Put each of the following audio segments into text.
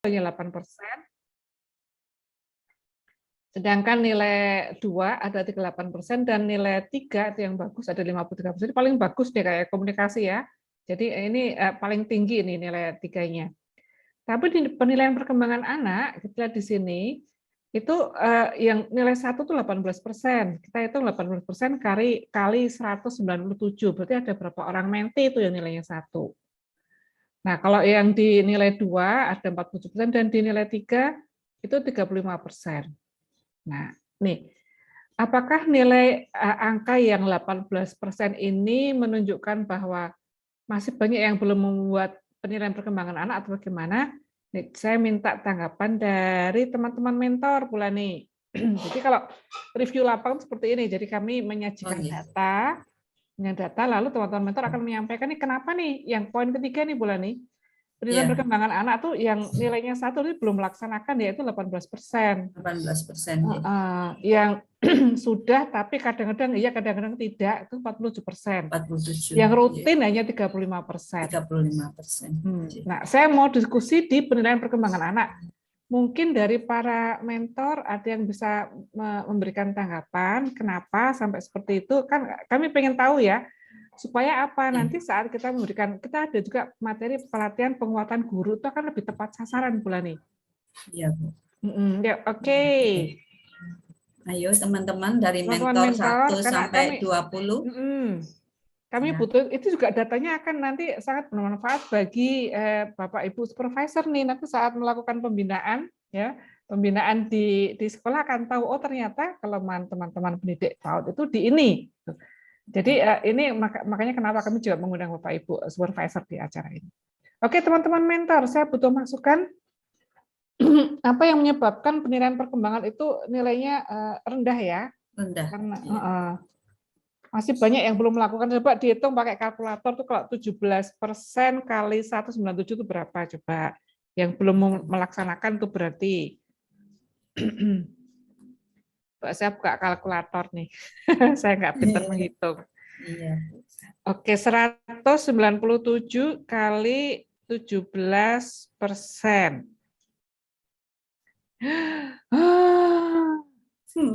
hanya 8%. Sedangkan nilai 2 ada 38% dan nilai 3 itu yang bagus ada 53%. Paling bagus deh kayak komunikasi ya. Jadi ini paling tinggi ini nilai 3-nya. Tapi di penilaian perkembangan anak, kita lihat di sini, itu yang nilai 1 itu 18%. Kita hitung 18% kali 197. Berarti ada berapa orang menti itu yang nilainya 1. Nah, kalau yang di nilai 2 ada 47% dan di nilai 3 itu 35%. Nah, nih, apakah nilai angka yang 18% ini menunjukkan bahwa masih banyak yang belum membuat penilaian perkembangan anak atau bagaimana? Nih, saya minta tanggapan dari teman-teman mentor pula nih. Jadi kalau review lapangan seperti ini, jadi kami menyajikan data, lalu teman-teman mentor akan menyampaikan nih kenapa nih yang poin ketiga nih pula nih. Penilaian perkembangan anak tuh yang nilainya 1 ini belum melaksanakan yaitu 18%. 18%. Yang sudah tapi kadang-kadang iya kadang-kadang tidak itu 47%. 47. Yang rutin hanya 35%. 35%. Nah, saya mau diskusi di penilaian perkembangan anak. Mungkin dari para mentor ada yang bisa memberikan tanggapan kenapa sampai seperti itu. Kan kami pengen tahu ya. Supaya apa nanti saat kita memberikan, kita ada juga materi pelatihan penguatan guru itu akan lebih tepat sasaran pula nih. Iya, Bu. Ya, oke. Ayo teman-teman dari mentor 1 sampai 20. Kami butuh, itu juga datanya akan nanti sangat bermanfaat bagi Bapak Ibu supervisor nih nanti saat melakukan pembinaan ya. Pembinaan di sekolah akan tahu oh ternyata kelemahan teman-teman pendidik PAUD itu di ini. Jadi ini makanya kenapa kami juga mengundang Bapak Ibu supervisor di acara ini. Oke teman-teman mentor, saya butuh masukan apa yang menyebabkan penilaian perkembangan itu nilainya rendah ya? Rendah. Karena masih banyak yang belum melakukan. Coba dihitung pakai kalkulator tuh kalau 17% kali 197 itu berapa coba? Yang belum melaksanakan itu berarti. Saya buka kalkulator nih. Saya nggak pintar menghitung. Iya. Oke, 197 kali 17%.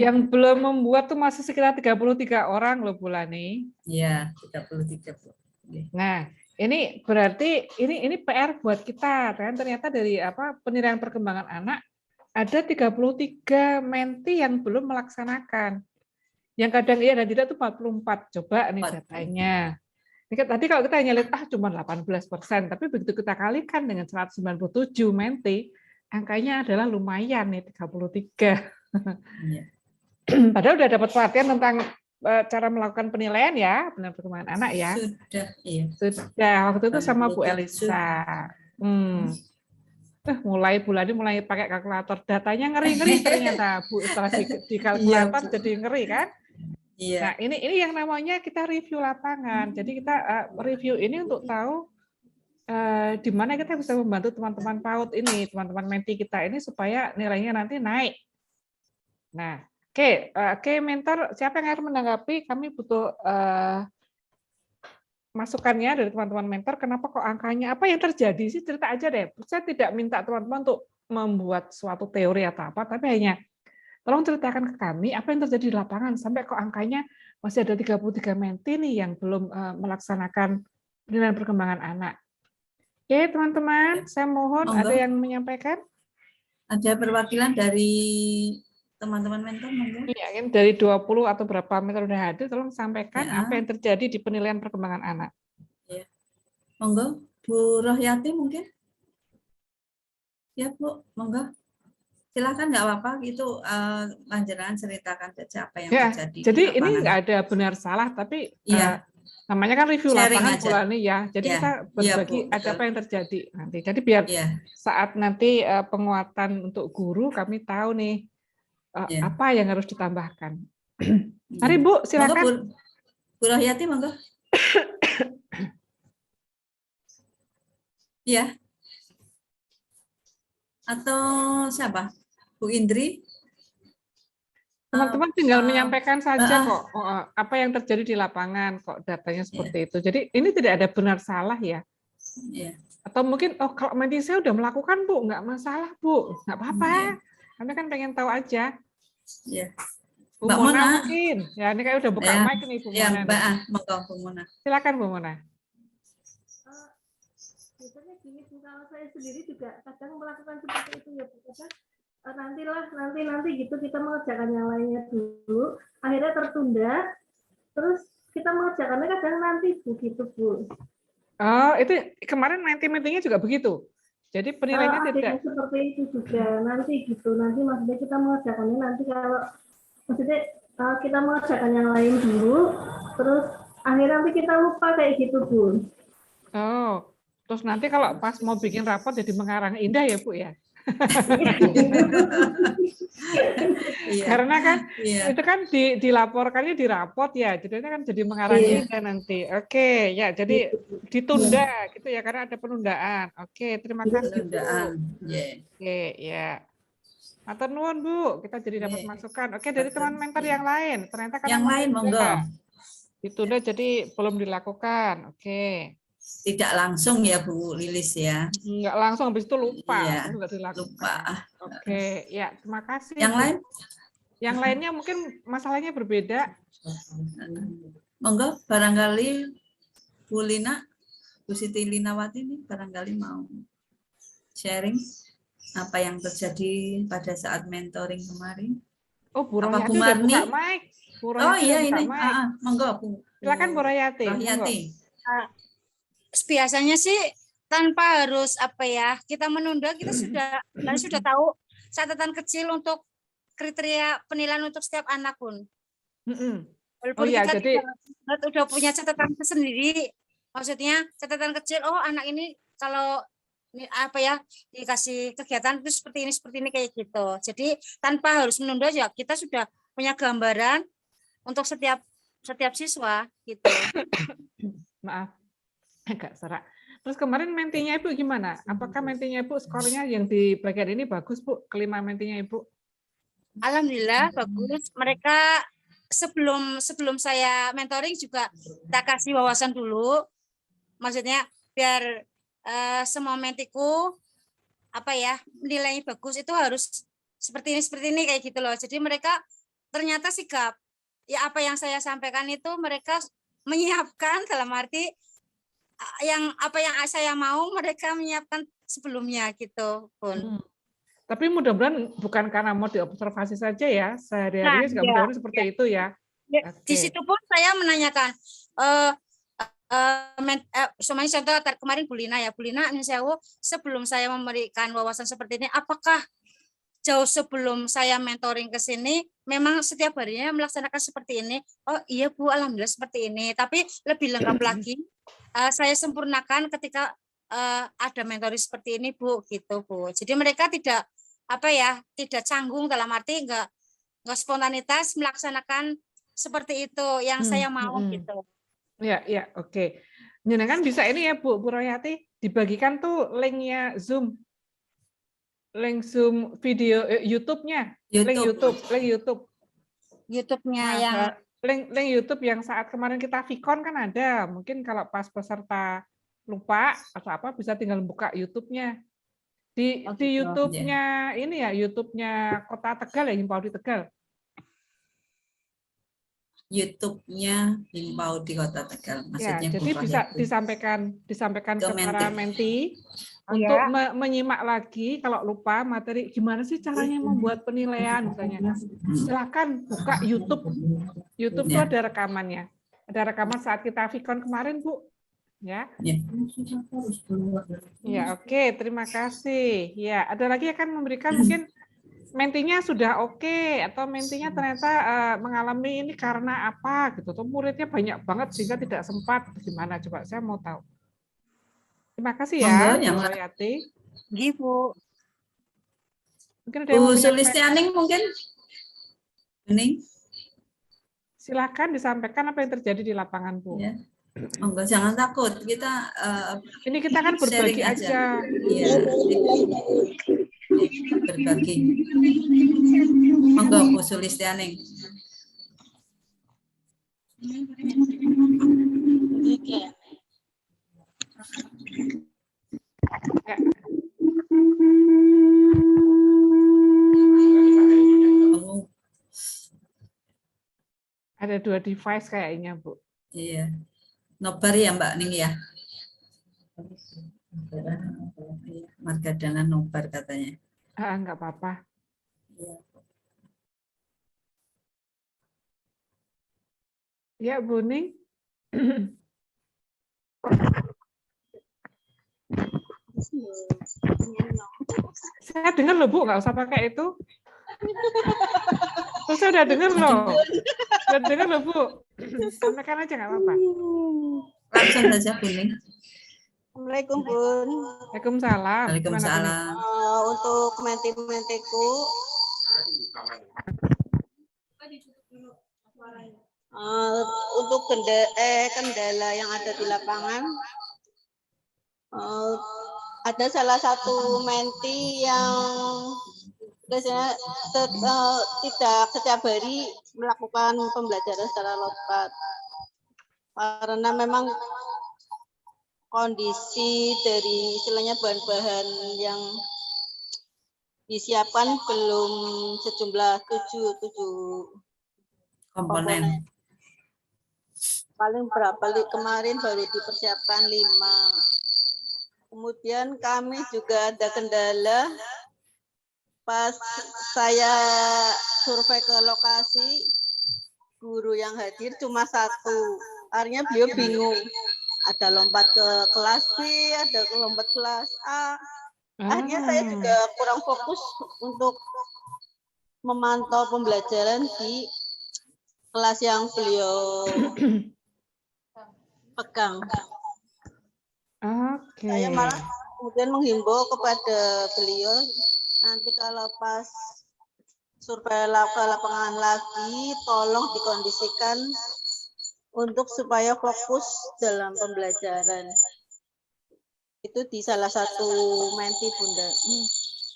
Yang belum membuat tuh masih sekitar 33 orang loh Bulani. Iya, 33. Nah, ini berarti ini PR buat kita kan ternyata dari penilaian perkembangan anak ada 33 menti yang belum melaksanakan. Yang kadang iya dan tidak itu 44. Coba nih datanya. Tadi kalau kita hanya lihat cuma 18%, tapi begitu kita kalikan dengan 197 menti, angkanya adalah lumayan nih 33. Padahal udah dapat pelatihan tentang cara melakukan penilaian ya, penilaian perkembangan anak ya. Sudah, iya. Sudah waktu itu sama Bu Elisa. Mulai bulan ini mulai pakai kalkulator, datanya ngeri-ngeri ternyata Bu setelah di kalkulator jadi ngeri kan. Iya. Nah ini yang namanya kita review lapangan. Jadi kita review ini untuk tahu di mana kita bisa membantu teman-teman PAUD ini, teman-teman menti kita ini supaya nilainya nanti naik. Nah, oke, mentor, siapa yang harus menanggapi? Kami butuh masukannya dari teman-teman mentor. Kenapa kok angkanya? Apa yang terjadi sih? Cerita aja deh. Saya tidak minta teman-teman untuk membuat suatu teori atau apa, tapi hanya tolong ceritakan ke kami apa yang terjadi di lapangan sampai kok angkanya masih ada 33 menti nih yang belum melaksanakan penilaian perkembangan anak. Oke, teman-teman, saya mohon ada yang menyampaikan. Ada perwakilan dari teman-teman mentor mungkin? Iya, dari 20 atau berapa mentor sudah hadir, tolong sampaikan apa yang terjadi di penilaian perkembangan anak. Ya. Monggo, Bu Rohyati mungkin? Ya, Bu, monggo. Silakan, nggak apa-apa, itu lanjutan ceritakan saja apa yang terjadi. Jadi ini nggak ada benar salah, tapi namanya kan review sharing lapangan aja. pula nih ya. Jadi kita berbagi ada apa yang terjadi nanti. Jadi biar saat nanti penguatan untuk guru kami tahu nih apa yang harus ditambahkan. Mari Bu, silakan. Bu Rohyati, monggo. Ya. Atau siapa? Bu Indri? Teman-teman tinggal menyampaikan saja kok apa yang terjadi di lapangan kok datanya seperti itu. Jadi ini tidak ada benar salah ya. Iya. Atau mungkin, oh kalau menti saya udah melakukan Bu, nggak masalah Bu, nggak apa-apa. Kami kan pengen tahu aja. Ya. Bu Mbak Mona Mona. mungkin. Ya ini kayak udah buka Ya, mic nih Bu ya Mona. Mbak, monggo Bu Mona. Silakan Bu Mona. Biasanya gini Bu, kalau saya sendiri juga kadang melakukan seperti itu ya Bu. Kadang nanti gitu kita mengerjakan yang lainnya dulu, akhirnya tertunda, terus kita mengerjakannya kadang nanti Bu gitu Bu. Oh, itu kemarin menti-mentinya juga begitu. Jadi penilaiannya Ada tidak. yang seperti itu juga nanti gitu. Nanti maksudnya kita mengerjakannya nanti kalau maksudnya kita mengerjakan yang lain dulu, terus akhirnya nanti kita lupa kayak gitu Bu. Oh, terus nanti kalau pas mau bikin rapot jadi mengarang indah ya Bu ya. Iya. Karena kan Iya. itu kan dilaporkannya di rapot ya, jadinya kan jadi mengarang Iya. indah nanti. Oke, ya jadi ditunda gitu ya karena ada penundaan. Oke, terima kasih Bu. Penundaan. Iya. Oke, ya. Matur nuwun Bu, kita jadi dapat Iya. masukan. Oke, dari Betul. teman mentor yang lain, ternyata karena Yang lain monggo. ditunda jadi belum dilakukan. Oke. Tidak langsung ya Bu Lilis ya. Enggak langsung, habis itu lupa. Iya, Enggak dilakukan. lupa. Oke, ya terima kasih. Yang Bu. lain? Yang lainnya mungkin masalahnya berbeda. Monggo, barangkali Bu Lina, Bu Siti Linawati ini barangkali mau sharing apa yang terjadi pada saat mentoring kemarin. Oh, Bu Apa Royati Bu udah Marni? buka mic. Bu Oh Royati iya udah buka ini, mic. monggo Bu. Silakan Bu Royati. Rohyati. Biasanya sih tanpa harus kita menunda, kita sudah tahu catatan kecil untuk kriteria penilaian untuk setiap anak pun. Walaupun Oh iya, kita jadi udah punya catatan sendiri, maksudnya catatan kecil. Oh anak ini kalau dikasih kegiatan itu seperti ini kayak gitu. Jadi tanpa harus menunda ya kita sudah punya gambaran untuk setiap siswa gitu. maaf. Agak serak. Terus kemarin mentinya Ibu gimana? Apakah mentinya Ibu skornya yang di bagian ini bagus Bu? Kelima mentinya Ibu? Alhamdulillah bagus. Mereka sebelum saya mentoring juga kita kasih wawasan dulu. Maksudnya biar semua mentiku nilainya bagus itu harus seperti ini kayak gitu loh. Jadi mereka ternyata sigap. Ya apa yang saya sampaikan itu mereka menyiapkan dalam arti yang saya mau mereka menyiapkan sebelumnya gitu pun. Tapi mudah-mudahan bukan karena mau diobservasi saja ya, sehari-harinya juga mudah-mudahan seperti itu ya. Di situ pun saya menanyakan, semuanya contoh kemarin Bu Lina sebelum saya memberikan wawasan seperti ini, apakah jauh sebelum saya mentoring ke sini, memang setiap harinya melaksanakan seperti ini? Oh iya Bu, alhamdulillah seperti ini. Tapi lebih lengkap lagi, saya sempurnakan ketika ada mentoring seperti ini Bu, gitu Bu. Jadi mereka tidak tidak canggung dalam arti enggak spontanitas melaksanakan seperti itu yang saya mau gitu. Ya, oke. Jenengan bisa ini ya Bu Royati, dibagikan tuh linknya Zoom. Link Zoom video YouTube-nya, link YouTube. YouTube-nya Nah, yang link YouTube yang saat kemarin kita Vicon kan ada. Mungkin kalau pas peserta lupa atau apa bisa tinggal buka YouTube-nya. Di YouTube-nya ini ya, YouTube-nya Kota Tegal ya, Himpau di Tegal. YouTube-nya Himpau di Kota Tegal. Maksudnya Ya, jadi bisa disampaikan ke para menti untuk menyimak lagi kalau lupa materi gimana sih caranya membuat penilaian misalnya. Silakan buka YouTube. YouTube itu ada rekamannya. Ada rekaman saat kita Vicon kemarin, Bu. Ya. Ya, oke, terima kasih. Ya, ada lagi akan memberikan mungkin mentinya sudah oke atau mentinya ternyata mengalami ini karena apa gitu. Atau muridnya banyak banget sehingga tidak sempat. Gimana coba saya mau tahu. Terima kasih ya, Bu Royati. Bu. Mungkin ada yang Bu Sulistianing mungkin? Ini. Silakan disampaikan apa yang terjadi di lapangan, Bu. Ya. Monggo, jangan takut, kita ini kita kan berbagi aja. Iya, berbagi. Monggo Bu Sulistianing. Ada 2 device kayaknya, Bu. Iya. Nobar ya Mbak Ning ya. Margadana nobar katanya. Enggak apa-apa. Iya. Ya, Bu Ning. Saya dengar loh, Bu, nggak usah pakai itu. Terus saya udah dengar loh. Udah dengar loh, Bu. Sampaikan aja nggak apa-apa. Langsung saja Bu Ning. Assalamualaikum Bun. Waalaikumsalam. Gimana, Bu Ning? Waalaikumsalam. Untuk menti-mentiku untuk kendala yang ada di lapangan, ada salah satu menti yang biasanya tidak setiap hari melakukan pembelajaran secara lokat karena memang kondisi dari istilahnya bahan-bahan yang disiapkan belum sejumlah 7 Komponen. paling berapa kemarin baru dipersiapkan 5. Kemudian kami juga ada kendala pas saya survei ke lokasi, guru yang hadir cuma 1. Akhirnya beliau bingung. Ada lompat ke kelas B, ada lompat kelas A. Akhirnya saya juga kurang fokus untuk memantau pembelajaran di kelas yang beliau pegang. Oke. Saya malah kemudian menghimbau kepada beliau, nanti kalau pas survei ke lapangan lagi, tolong dikondisikan untuk supaya fokus dalam pembelajaran. Itu di salah satu menti Bunda.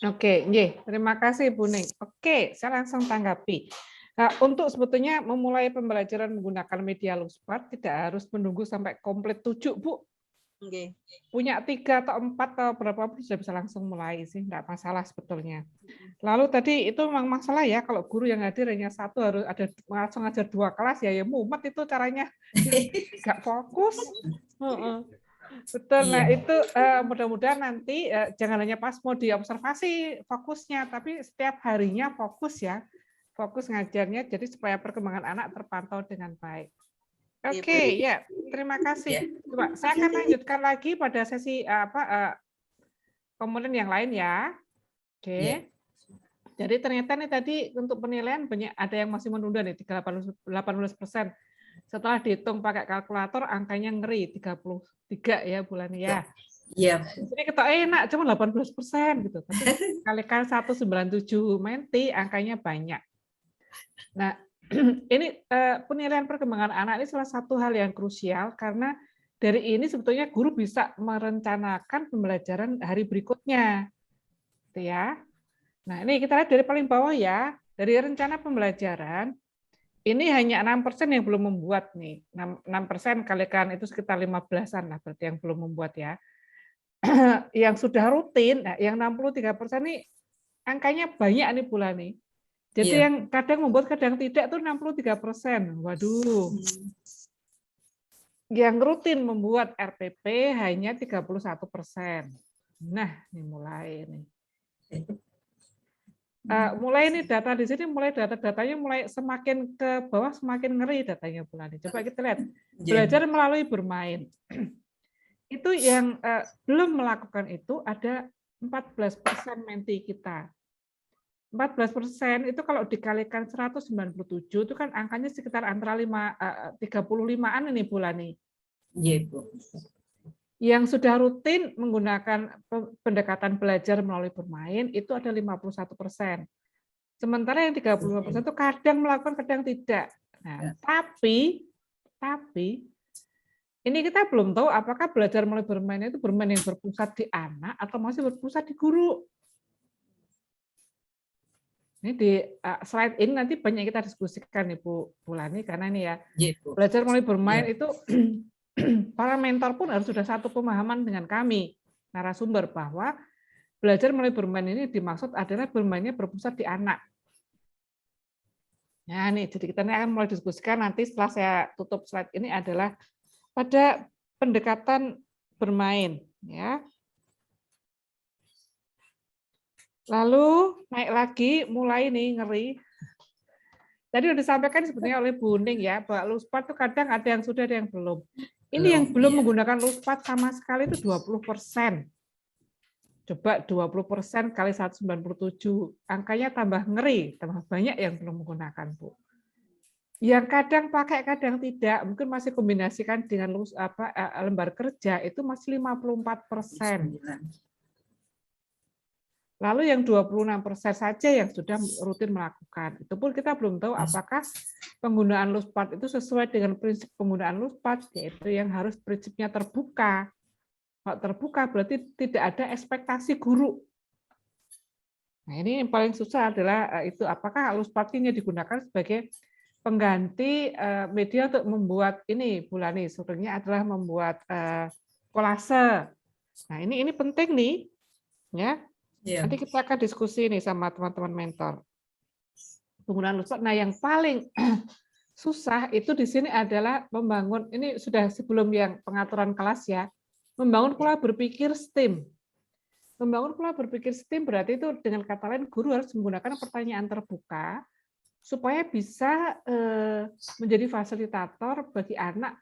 Oke, terima kasih Bu Ning. Oke, saya langsung tanggapi. Nah, untuk sebetulnya memulai pembelajaran menggunakan media Luspart tidak harus menunggu sampai komplit 7, Bu. Okay. Punya 3 atau 4 atau berapa pun sudah bisa langsung mulai sih, nggak masalah sebetulnya. Lalu tadi itu memang masalah ya, kalau guru yang hadir hanya 1 harus ada langsung ngajar 2 kelas ya mumet itu caranya, nggak fokus. Betul. Nah itu mudah-mudahan nanti jangan hanya pas mau diobservasi fokusnya, tapi setiap harinya fokus ya, fokus ngajarnya, jadi supaya perkembangan anak terpantau dengan baik. Oke, ya, terima kasih. Coba saya akan lanjutkan lagi pada sesi komponen yang lain ya. Oke. Jadi ternyata nih tadi untuk penilaian banyak ada yang masih menunda nih 18%. Setelah dihitung pakai kalkulator angkanya ngeri 33 ya bulan ya. Iya. Jadi kita enak cuma 18% gitu. Tapi kalikan 197 menti angkanya banyak. Nah, ini penilaian perkembangan anak ini salah satu hal yang krusial karena dari ini sebetulnya guru bisa merencanakan pembelajaran hari berikutnya. Gitu ya. Nah, ini kita lihat dari paling bawah ya. Dari rencana pembelajaran ini hanya 6% yang belum membuat nih. 6% kalikan itu sekitar 15-an lah berarti yang belum membuat ya. Yang sudah rutin, nah yang 63% nih angkanya banyak nih bulan nih. Jadi yang kadang membuat kadang tidak tuh 63%. Waduh. Yang rutin membuat RPP hanya 31%. Nah, ini mulai nih. Mulai ini data di sini mulai data-datanya mulai semakin ke bawah semakin ngeri datanya bulan ini. Coba kita lihat. Belajar melalui bermain. Itu yang belum melakukan itu ada 14% menti kita. 14% itu kalau dikalikan 197 itu kan angkanya sekitar antara 35-an ini bulan ini. Iya, Bu. Yang sudah rutin menggunakan pendekatan belajar melalui bermain itu ada 51%. Sementara yang 35% itu kadang melakukan, kadang tidak. Nah, tapi ini kita belum tahu apakah belajar melalui bermain itu bermain yang berpusat di anak atau masih berpusat di guru. Ini di slide ini nanti banyak kita diskusikan nih Bu Lani karena ini ya belajar melalui bermain itu para mentor pun harus sudah satu pemahaman dengan kami narasumber bahwa belajar melalui bermain ini dimaksud adalah bermainnya berpusat di anak. Nah, nih, jadi kita ini akan mulai diskusikan nanti setelah saya tutup slide ini adalah pada pendekatan bermain, ya. Lalu naik lagi, mulai nih ngeri. Tadi udah disampaikan sebetulnya oleh Bu Ning ya, bahwa luspat itu kadang ada yang sudah, ada yang belum. Ini yang belum menggunakan luspat sama sekali itu 20%. Coba 20% kali 197, angkanya tambah ngeri, tambah banyak yang belum menggunakan, Bu. Yang kadang pakai, kadang tidak, mungkin masih kombinasikan dengan lembar kerja, itu masih 54%. Lalu yang 26% saja yang sudah rutin melakukan. Itu pun kita belum tahu apakah penggunaan luspat itu sesuai dengan prinsip penggunaan luspat, yaitu yang harus prinsipnya terbuka. Kalau terbuka berarti tidak ada ekspektasi guru. Nah, ini yang paling susah adalah itu apakah luspat ini digunakan sebagai pengganti media untuk membuat ini, Bulani, sebenarnya adalah membuat kolase. Nah, ini penting nih, ya. Nanti kita akan diskusi nih sama teman-teman mentor. Penggunaan luspat. Nah, yang paling susah itu di sini adalah membangun, ini sudah sebelum yang pengaturan kelas ya, membangun pola berpikir STEAM. Membangun pola berpikir STEAM berarti itu dengan kata lain guru harus menggunakan pertanyaan terbuka supaya bisa menjadi fasilitator bagi anak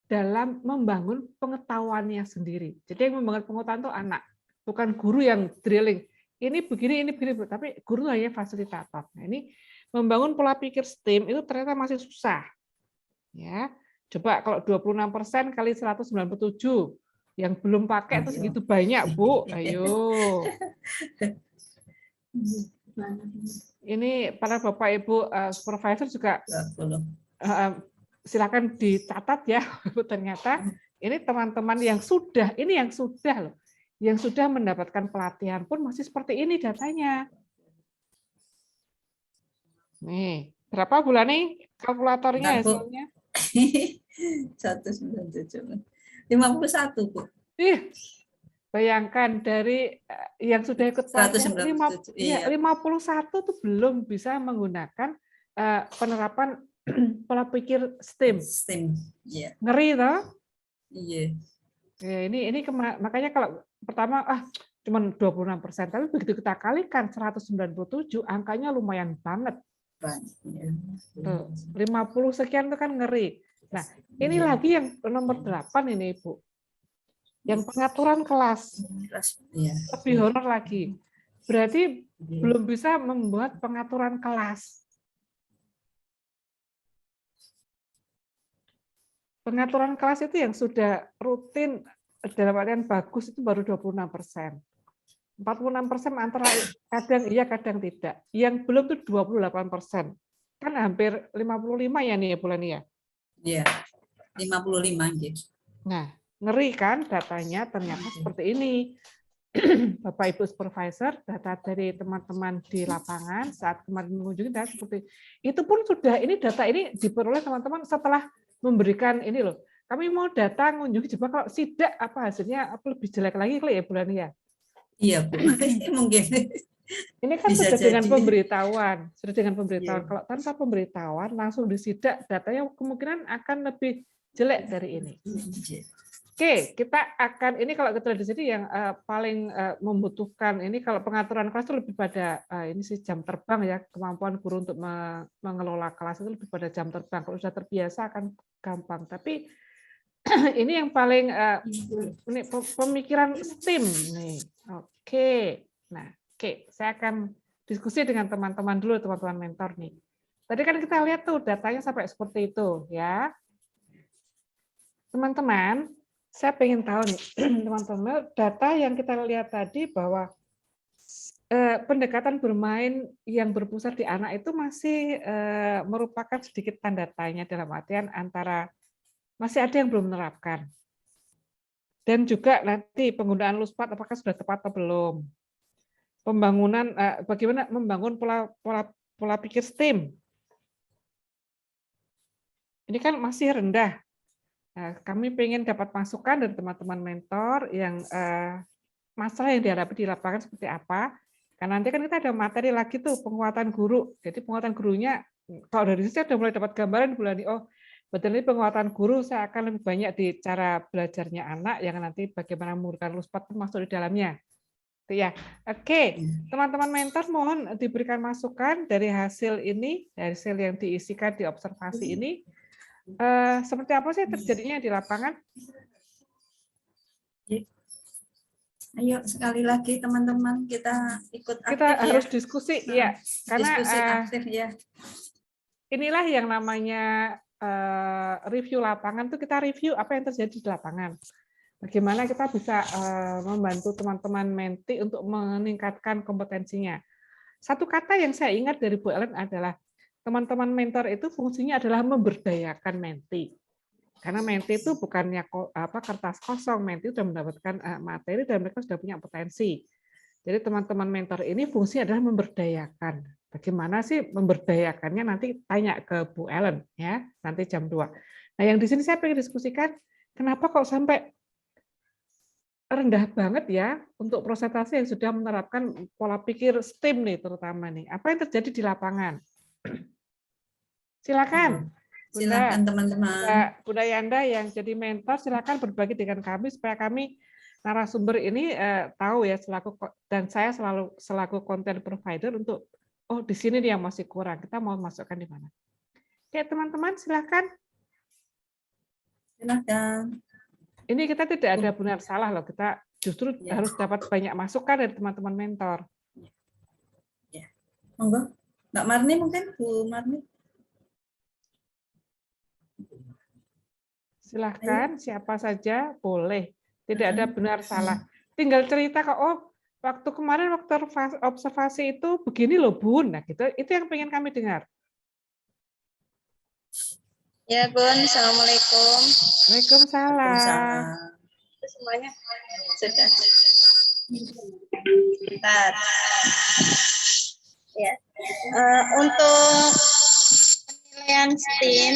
dalam membangun pengetahuannya sendiri. Jadi yang membangun pengetahuan itu anak, bukan guru yang drilling. Ini begini, tapi guru hanya fasilitator. Nah, ini membangun pola pikir STEAM itu ternyata masih susah. Ya, coba kalau 26% kali 197 yang belum pakai itu segitu banyak, Bu. Ayo. Ini para Bapak Ibu supervisor juga silakan dicatat ya. Ternyata ini teman-teman yang sudah loh. Yang sudah mendapatkan pelatihan pun masih seperti ini datanya. Nih, berapa bulan nih kalkulatornya hasilnya? 197. 51, Bu. Bayangkan dari yang sudah ikut pelatihan 51 itu belum bisa menggunakan penerapan pola pikir STEAM. Ngeri toh? Iya. Ya, ini makanya kalau pertama cuma 26%, tapi begitu kita kalikan 197, angkanya lumayan banget. Tuh, 50 sekian itu kan ngeri. Nah, ini lagi yang nomor 8 ini, Ibu. Yang pengaturan kelas. Lebih honor lagi. Berarti belum bisa membuat pengaturan kelas. Pengaturan kelas itu yang sudah rutin dalam artian bagus itu baru 26%. 46% antara kadang iya, kadang tidak. Yang belum itu 28%. Kan hampir 55 ya nih ya bulan ya? Iya, 55 gitu. Nah, ngeri kan datanya ternyata seperti ini. Bapak Ibu supervisor, data dari teman-teman di lapangan saat kemarin mengunjungi data seperti itu pun sudah, ini data ini diperoleh teman-teman setelah memberikan ini loh. Kami mau data mengunjungi, coba kalau sidak apa hasilnya lebih jelek lagi kali ya bulan ya. Iya, Bu. Mungkin. Ini kan Bisa sudah dengan jadi. pemberitahuan, sudah dengan pemberitahuan. Iya. Kalau tanpa pemberitahuan langsung disidak, datanya kemungkinan akan lebih jelek dari ini. Oke, kita akan ini kalau kita di sini yang paling membutuhkan ini kalau pengaturan kelas itu lebih pada ini sih jam terbang ya, kemampuan guru untuk mengelola kelas itu lebih pada jam terbang. Kalau sudah terbiasa akan gampang. Tapi ini yang paling ini pemikiran STEAM nih. Oke. Nah, oke, saya akan diskusi dengan teman-teman dulu, teman-teman mentor nih. Tadi kan kita lihat tuh datanya sampai seperti itu ya. Teman-teman, saya pengen tahu nih, teman-teman, data yang kita lihat tadi bahwa pendekatan bermain yang berpusat di anak itu masih merupakan sedikit tanda tanya dalam artian antara masih ada yang belum menerapkan. Dan juga nanti penggunaan luspat apakah sudah tepat atau belum. Pembangunan bagaimana membangun pola pikir STEAM. Ini kan masih rendah. Nah, kami ingin dapat masukan dari teman-teman mentor yang masalah yang dihadapi di lapangan seperti apa. Karena nanti kan kita ada materi lagi tuh penguatan guru. Jadi penguatan gurunya kalau dari sini saya sudah mulai dapat gambaran bulan ini, oh betul ini penguatan guru saya akan lebih banyak di cara belajarnya anak yang nanti bagaimana menggunakan Luspot masuk di dalamnya. Itu ya. Oke, teman-teman mentor mohon diberikan masukan dari hasil ini, dari hasil yang diisikan di observasi ini. Seperti apa sih terjadinya di lapangan? Ayo sekali lagi teman-teman kita ikut aktif Kita harus ya. diskusi, ya, karena Diskusi aktif ya. inilah yang namanya review lapangan tuh kita review apa yang terjadi di lapangan. Bagaimana kita bisa membantu teman-teman menti untuk meningkatkan kompetensinya. Satu kata yang saya ingat dari Bu Ellen adalah teman-teman mentor itu fungsinya adalah memberdayakan menti. Karena menti itu bukannya kertas kosong, menti sudah mendapatkan materi dan mereka sudah punya potensi. Jadi teman-teman mentor ini fungsinya adalah memberdayakan. Bagaimana sih memberdayakannya nanti tanya ke Bu Ellen ya, nanti jam 2. Nah, yang di sini saya pengen diskusikan kenapa kok sampai rendah banget ya untuk presentasi yang sudah menerapkan pola pikir STEAM nih terutama nih. Apa yang terjadi di lapangan? Silakan. Silakan teman-teman. Bunda Yanda yang jadi mentor silakan berbagi dengan kami supaya kami narasumber ini tahu ya dan saya selaku content provider untuk oh di sini dia masih kurang, kita mau masukkan di mana. Oke, teman-teman silakan. Silakan. Ini kita tidak ada benar salah loh, kita justru harus dapat banyak masukan dari teman-teman mentor. Ya. Monggo. Mbak Marni mungkin, Bu Marni. Silahkan, siapa saja boleh. Tidak ada benar salah. Tinggal cerita kok, oh waktu kemarin waktu observasi itu begini loh Bun. Nah, gitu. Itu yang pengen kami dengar. Ya Bun, Assalamualaikum. Waalaikumsalam. Semuanya sudah. Bentar. Ya. Untuk penilaian STEAM,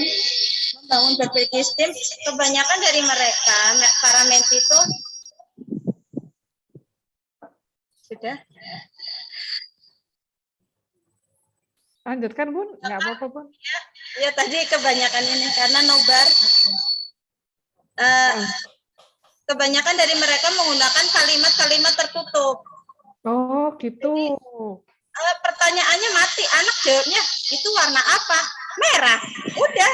membangun berbagai STEAM, kebanyakan dari mereka, para menti itu sudah. Lanjutkan Bun, nggak apa-apa Bun. Ya tadi kebanyakan ini karena nobar. Kebanyakan dari mereka menggunakan kalimat-kalimat tertutup. Oh gitu. Jadi, pertanyaannya mati, anak jawabnya itu warna apa? Merah. Udah.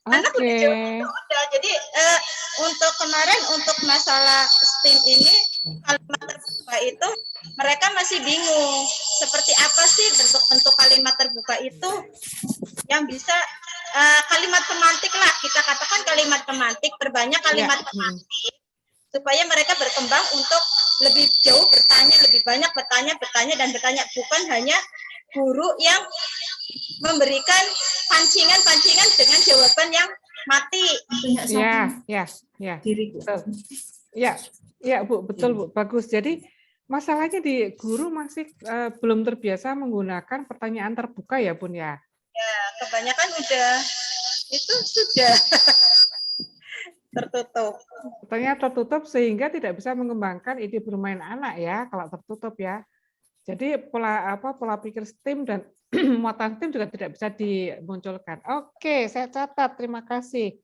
Anak udah jawab udah. Jadi untuk kemarin untuk masalah STEAM ini kalimat terbuka itu mereka masih bingung seperti apa sih bentuk-bentuk kalimat terbuka itu yang bisa kalimat pemantik lah, kita katakan kalimat pemantik, perbanyak kalimat pemantik supaya mereka berkembang untuk lebih jauh bertanya, lebih banyak bertanya dan bertanya, bukan hanya guru yang memberikan pancingan dengan jawaban yang mati. Ya. Ya Bu, betul Bu, bagus. Jadi masalahnya di guru masih belum terbiasa menggunakan pertanyaan terbuka ya Bun ya. Ya, kebanyakan itu sudah tertutup. Pertanyaan tertutup sehingga tidak bisa mengembangkan ide bermain anak ya kalau tertutup ya. Jadi pola pikir STEAM dan muatan STEAM juga tidak bisa dimunculkan. Oke, saya catat. Terima kasih.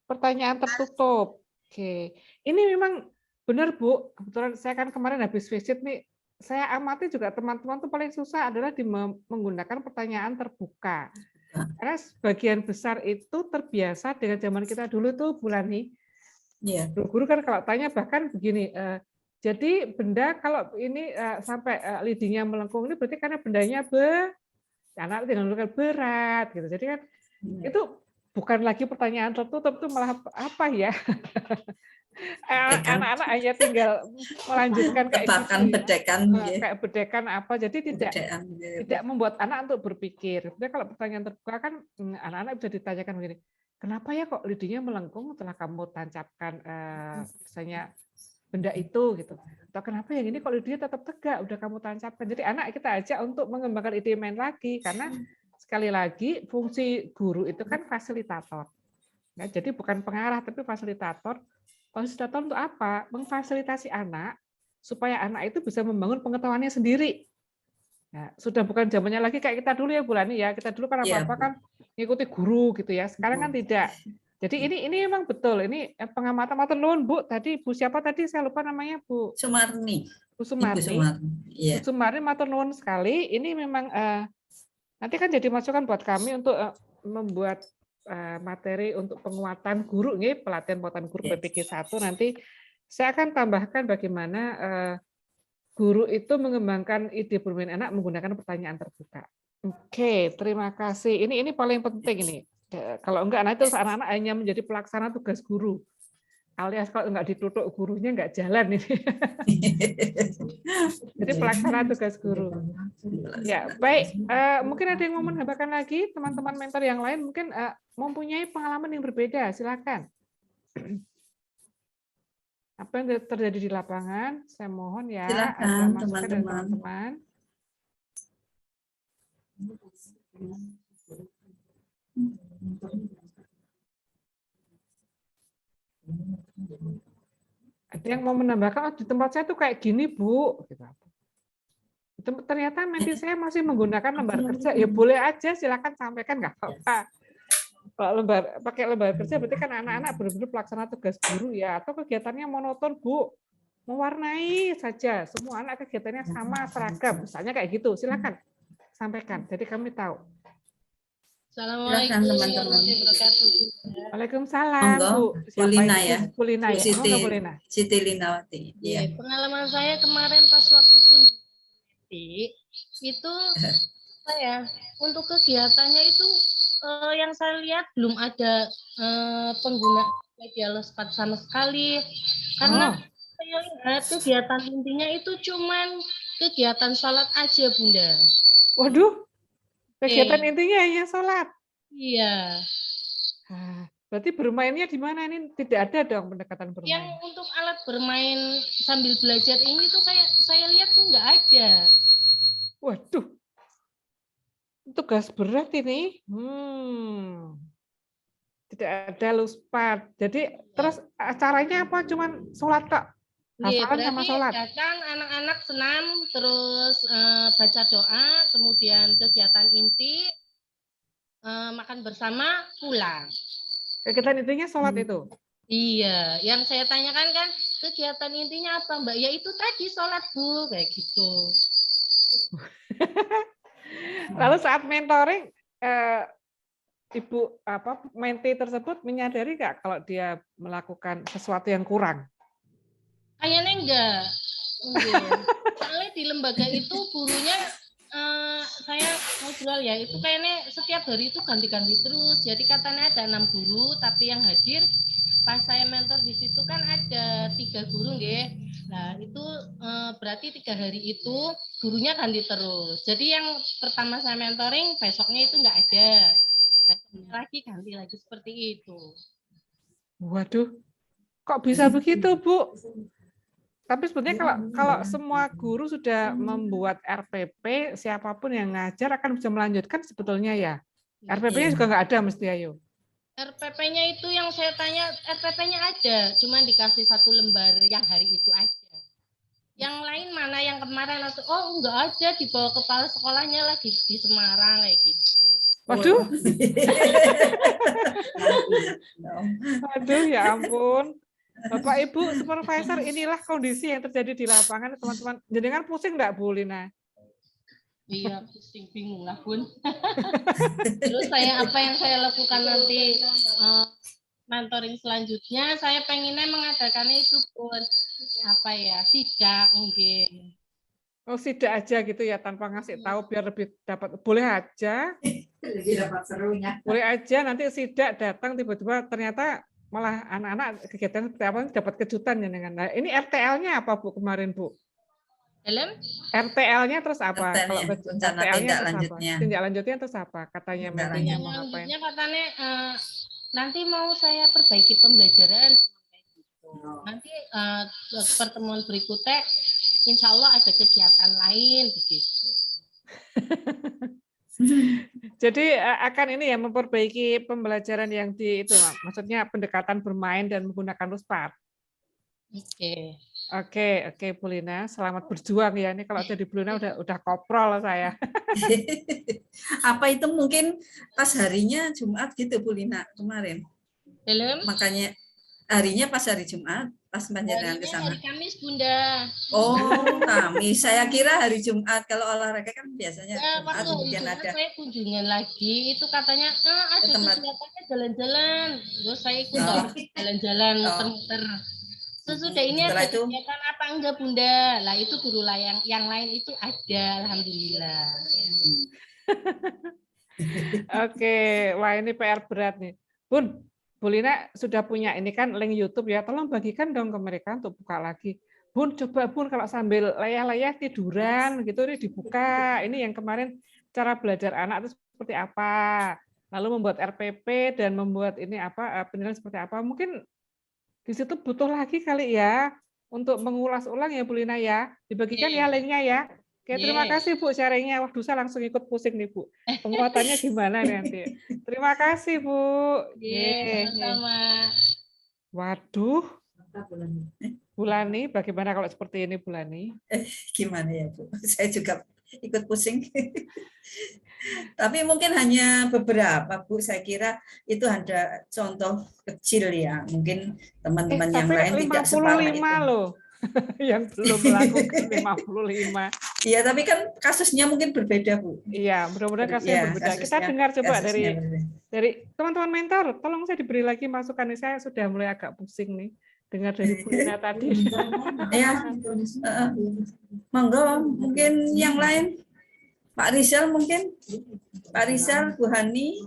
Pertanyaan tertutup. Oke, ini memang benar Bu. Kebetulan saya kan kemarin habis visit nih. Saya amati juga teman-teman tuh paling susah adalah menggunakan pertanyaan terbuka. Karena sebagian besar itu terbiasa dengan zaman kita dulu tuh Bulani. Iya. Guru kan kalau tanya bahkan begini. Jadi benda kalau ini sampai lidinya melengkung ini berarti karena bendanya anak tinggal menentukan berat gitu. Jadi kan itu bukan lagi pertanyaan tertutup, itu malah apa ya? Anak-anak hanya tinggal melanjutkan kayak bedekan apa. Jadi tidak membuat anak untuk berpikir. Jadi kalau pertanyaan terbuka kan anak-anak bisa ditanyakan begini. Kenapa ya kok lidinya melengkung setelah kamu tancapkan misalnya benda itu gitu, atau kenapa yang ini kalau dia tetap tegak udah kamu tancapkan. Jadi anak kita ajak untuk mengembangkan ide main lagi, karena sekali lagi fungsi guru itu kan fasilitator ya, jadi bukan pengarah tapi fasilitator. Fasilitator untuk apa? Memfasilitasi anak supaya anak itu bisa membangun pengetahuannya sendiri. Ya, sudah bukan zamannya lagi kayak kita dulu ya Bu Lani ya. Kita dulu kan Iya, apa-apa Bu. kan ngikuti guru gitu ya. Sekarang kan tidak. Jadi ini memang betul. Ini pengamatan matur nuwun Bu. Tadi Bu siapa tadi saya lupa namanya Bu Sumarni. Bu Ibu Sumarni. Sumarni. Iya. Bu Sumarni matur nuwun sekali. Ini memang nanti kan jadi masukan buat kami untuk membuat materi untuk penguatan guru nih, pelatihan penguatan guru Yes. PPG 1 nanti saya akan tambahkan bagaimana guru itu mengembangkan ide bermain anak menggunakan pertanyaan terbuka. Oke, terima kasih. Ini paling penting ini. Kalau enggak nanti terus anak-anak hanya menjadi pelaksana tugas guru. Alias kalau enggak ditutup gurunya enggak jalan ini. Jadi pelaksana tugas guru. Ya, baik. Mungkin ada yang mau menambahkan lagi, teman-teman mentor yang lain mungkin mempunyai pengalaman yang berbeda. Silakan. Apa yang terjadi di lapangan? Saya mohon ya, Silakan, ada masukan dari teman-teman. teman-teman. Ada yang mau menambahkan, oh, di tempat saya tuh kayak gini, Bu. Ternyata menti saya masih menggunakan lembar kerja. Ya boleh aja, silakan sampaikan, nggak apa-apa. Kalau pakai lembar kerja berarti kan anak-anak benar-benar pelaksana tugas guru ya, atau kegiatannya monoton, Bu. Mewarnai saja, semua anak kegiatannya sama, seragam. Misalnya kayak gitu, silakan sampaikan. Jadi kami tahu. Silakan teman-teman. Waalaikumsalam, Monggo, Bu. Bu Siapa Lina ini? ya. Bu Lina ya. Siti, Monggo, Bu Lina. Siti Linawati. Iya. Pengalaman saya kemarin pas waktu itu saya untuk kegiatannya itu yang saya lihat belum ada pengguna media lespat sama sekali karena saya lihat kegiatan intinya itu cuman kegiatan sholat aja Bunda. Waduh, kegiatan intinya hanya sholat. Iya. Berarti bermainnya di mana ini? Tidak ada dong pendekatan bermain. Yang untuk alat bermain sambil belajar ini tuh kayak saya lihat tuh nggak ada. Waduh, tugas berat ini. Tidak ada luspat. Jadi terus acaranya apa? Cuman sholat kok? Hafalan sama sholat. Datang anak-anak senam, terus baca doa, kemudian kegiatan inti, makan bersama, pulang. Kegiatan intinya sholat itu? Iya, yang saya tanyakan kan kegiatan intinya apa Mbak? Ya itu tadi sholat Bu, kayak gitu. Lalu saat mentoring, Ibu menti tersebut menyadari nggak kalau dia melakukan sesuatu yang kurang? Kayaknya enggak. Soalnya di lembaga itu gurunya saya ngobrol ya, itu kayaknya setiap hari itu ganti-ganti terus. Jadi katanya ada 6 guru, tapi yang hadir pas saya mentor di situ kan ada 3 guru nggih. Nah, itu berarti 3 hari itu gurunya ganti terus. Jadi yang pertama saya mentoring besoknya itu enggak ada. Besoknya lagi ganti lagi seperti itu. Waduh, kok bisa begitu, Bu? Tapi sebenarnya kalau semua guru sudah membuat RPP, siapapun yang ngajar akan bisa melanjutkan sebetulnya ya. RPP-nya juga nggak ada mesti ayo. RPP-nya itu yang saya tanya, RPP-nya ada, cuman dikasih 1 lembar yang hari itu aja. Yang lain mana yang kemarin atau enggak ada, dibawa kepala sekolahnya lagi di Semarang kayak gitu. Waduh. Waduh, ya ampun. Bapak Ibu supervisor, inilah kondisi yang terjadi di lapangan, teman-teman. Jenengan pusing enggak, Bu Lina? Iya, pusing, bingung lah, Bun. Terus apa yang saya lakukan nanti mentoring selanjutnya, saya pengennya mengadakannya itu pun sidak mungkin. Oh, sidak aja gitu ya, tanpa ngasih tahu biar lebih dapat. Boleh aja. Lebih dapat serunya. Boleh aja nanti sidak datang tiba-tiba ternyata malah anak-anak kegiatan seperti apa dapat kejutan ya dengan. Nah, ini RTL-nya apa Bu kemarin Bu? Dalam? RTL-nya terus apa? Kalau tindak lanjutnya. Tindak lanjutnya terus apa? Katanya mentinya mau ngapain? Katanya nanti mau saya perbaiki pembelajaran. Nanti pertemuan berikutnya insya Allah ada kegiatan lain begitu. Jadi akan ini ya memperbaiki pembelajaran yang di itu, maksudnya pendekatan bermain dan menggunakan luspat. Oke. Oke, Bu Lina, selamat berjuang ya. Ini kalau jadi Bu Lina udah koprol saya. Apa itu mungkin pas harinya Jumat gitu Bu Lina kemarin. Belum. Makanya harinya pas hari Jumat, pas panjenengan ke Harinya sana. hari Kamis, Bunda. Oh, Kamis. Saya kira hari Jumat. Kalau olahraga kan biasanya Ya, Jumat waktu kemudian Jumat ada saya kunjungan lagi, itu katanya ada tempat. kegiatannya jalan-jalan. Terus saya ikut Oh. jalan-jalan Oh. muter-muter. Sesudah ini Setelah ada itu? kegiatan apa enggak Bunda? Lah itu guru yang lain itu ada, alhamdulillah. Oke, wah ini PR berat nih. Bun, Bu Lina sudah punya ini kan link YouTube ya, tolong bagikan dong ke mereka untuk buka lagi. Bun, coba Bun kalau sambil layah-layah tiduran gitu ini dibuka. Ini yang kemarin cara belajar anak itu seperti apa. Lalu membuat RPP dan membuat ini apa penilaian seperti apa. Mungkin di situ butuh lagi kali ya untuk mengulas ulang ya Bu Lina ya. Dibagikan ya linknya ya. Oke, terima kasih Bu sharingnya. Waduh, saya langsung ikut pusing nih Bu. Penguatannya gimana nanti? Terima kasih Bu. Sama-sama. Waduh. Bu Lani, bagaimana kalau seperti ini Bu Lani? Gimana ya Bu? Saya juga ikut pusing. Tapi mungkin hanya beberapa Bu. Saya kira itu ada contoh kecil ya. Mungkin teman-teman yang lain tidak separah itu. 55 loh. Yang belum melakukan 55. Iya, tapi kan kasusnya mungkin berbeda, Bu. Iya, mudah-mudahan kasusnya berbeda. Kita dengar coba dari teman-teman mentor, tolong saya diberi lagi masukan. Saya sudah mulai agak pusing nih dengar dari Bu Lina tadi. Ya, monggo mungkin yang lain. Pak Rizal mungkin, Pak Rizal, Bu Hani,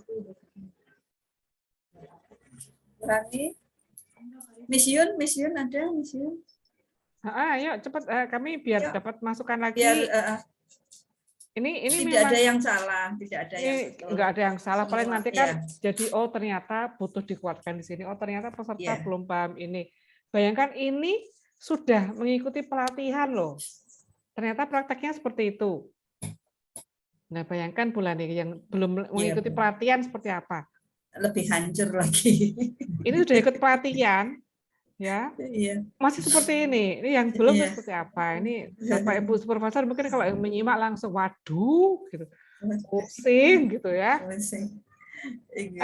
Miss Yun ada, Miss Yun. Ayo cepat kami biar dapat masukan lagi. Biar, ini tidak memang ada yang salah, tidak ada yang enggak ada yang salah. Paling nanti kan jadi ternyata butuh dikuatkan di sini. Ternyata peserta belum paham ini. Bayangkan ini sudah mengikuti pelatihan loh. Ternyata prakteknya seperti itu. Nah, bayangkan bulan ini yang belum mengikuti pelatihan seperti apa? Lebih hancur lagi. Ini sudah ikut pelatihan, ya. Masih seperti ini. Ini yang belum seperti apa? Ini Bapak Ibu Supervisor mungkin kalau yang menyimak langsung, waduh, gitu, pusing, gitu ya.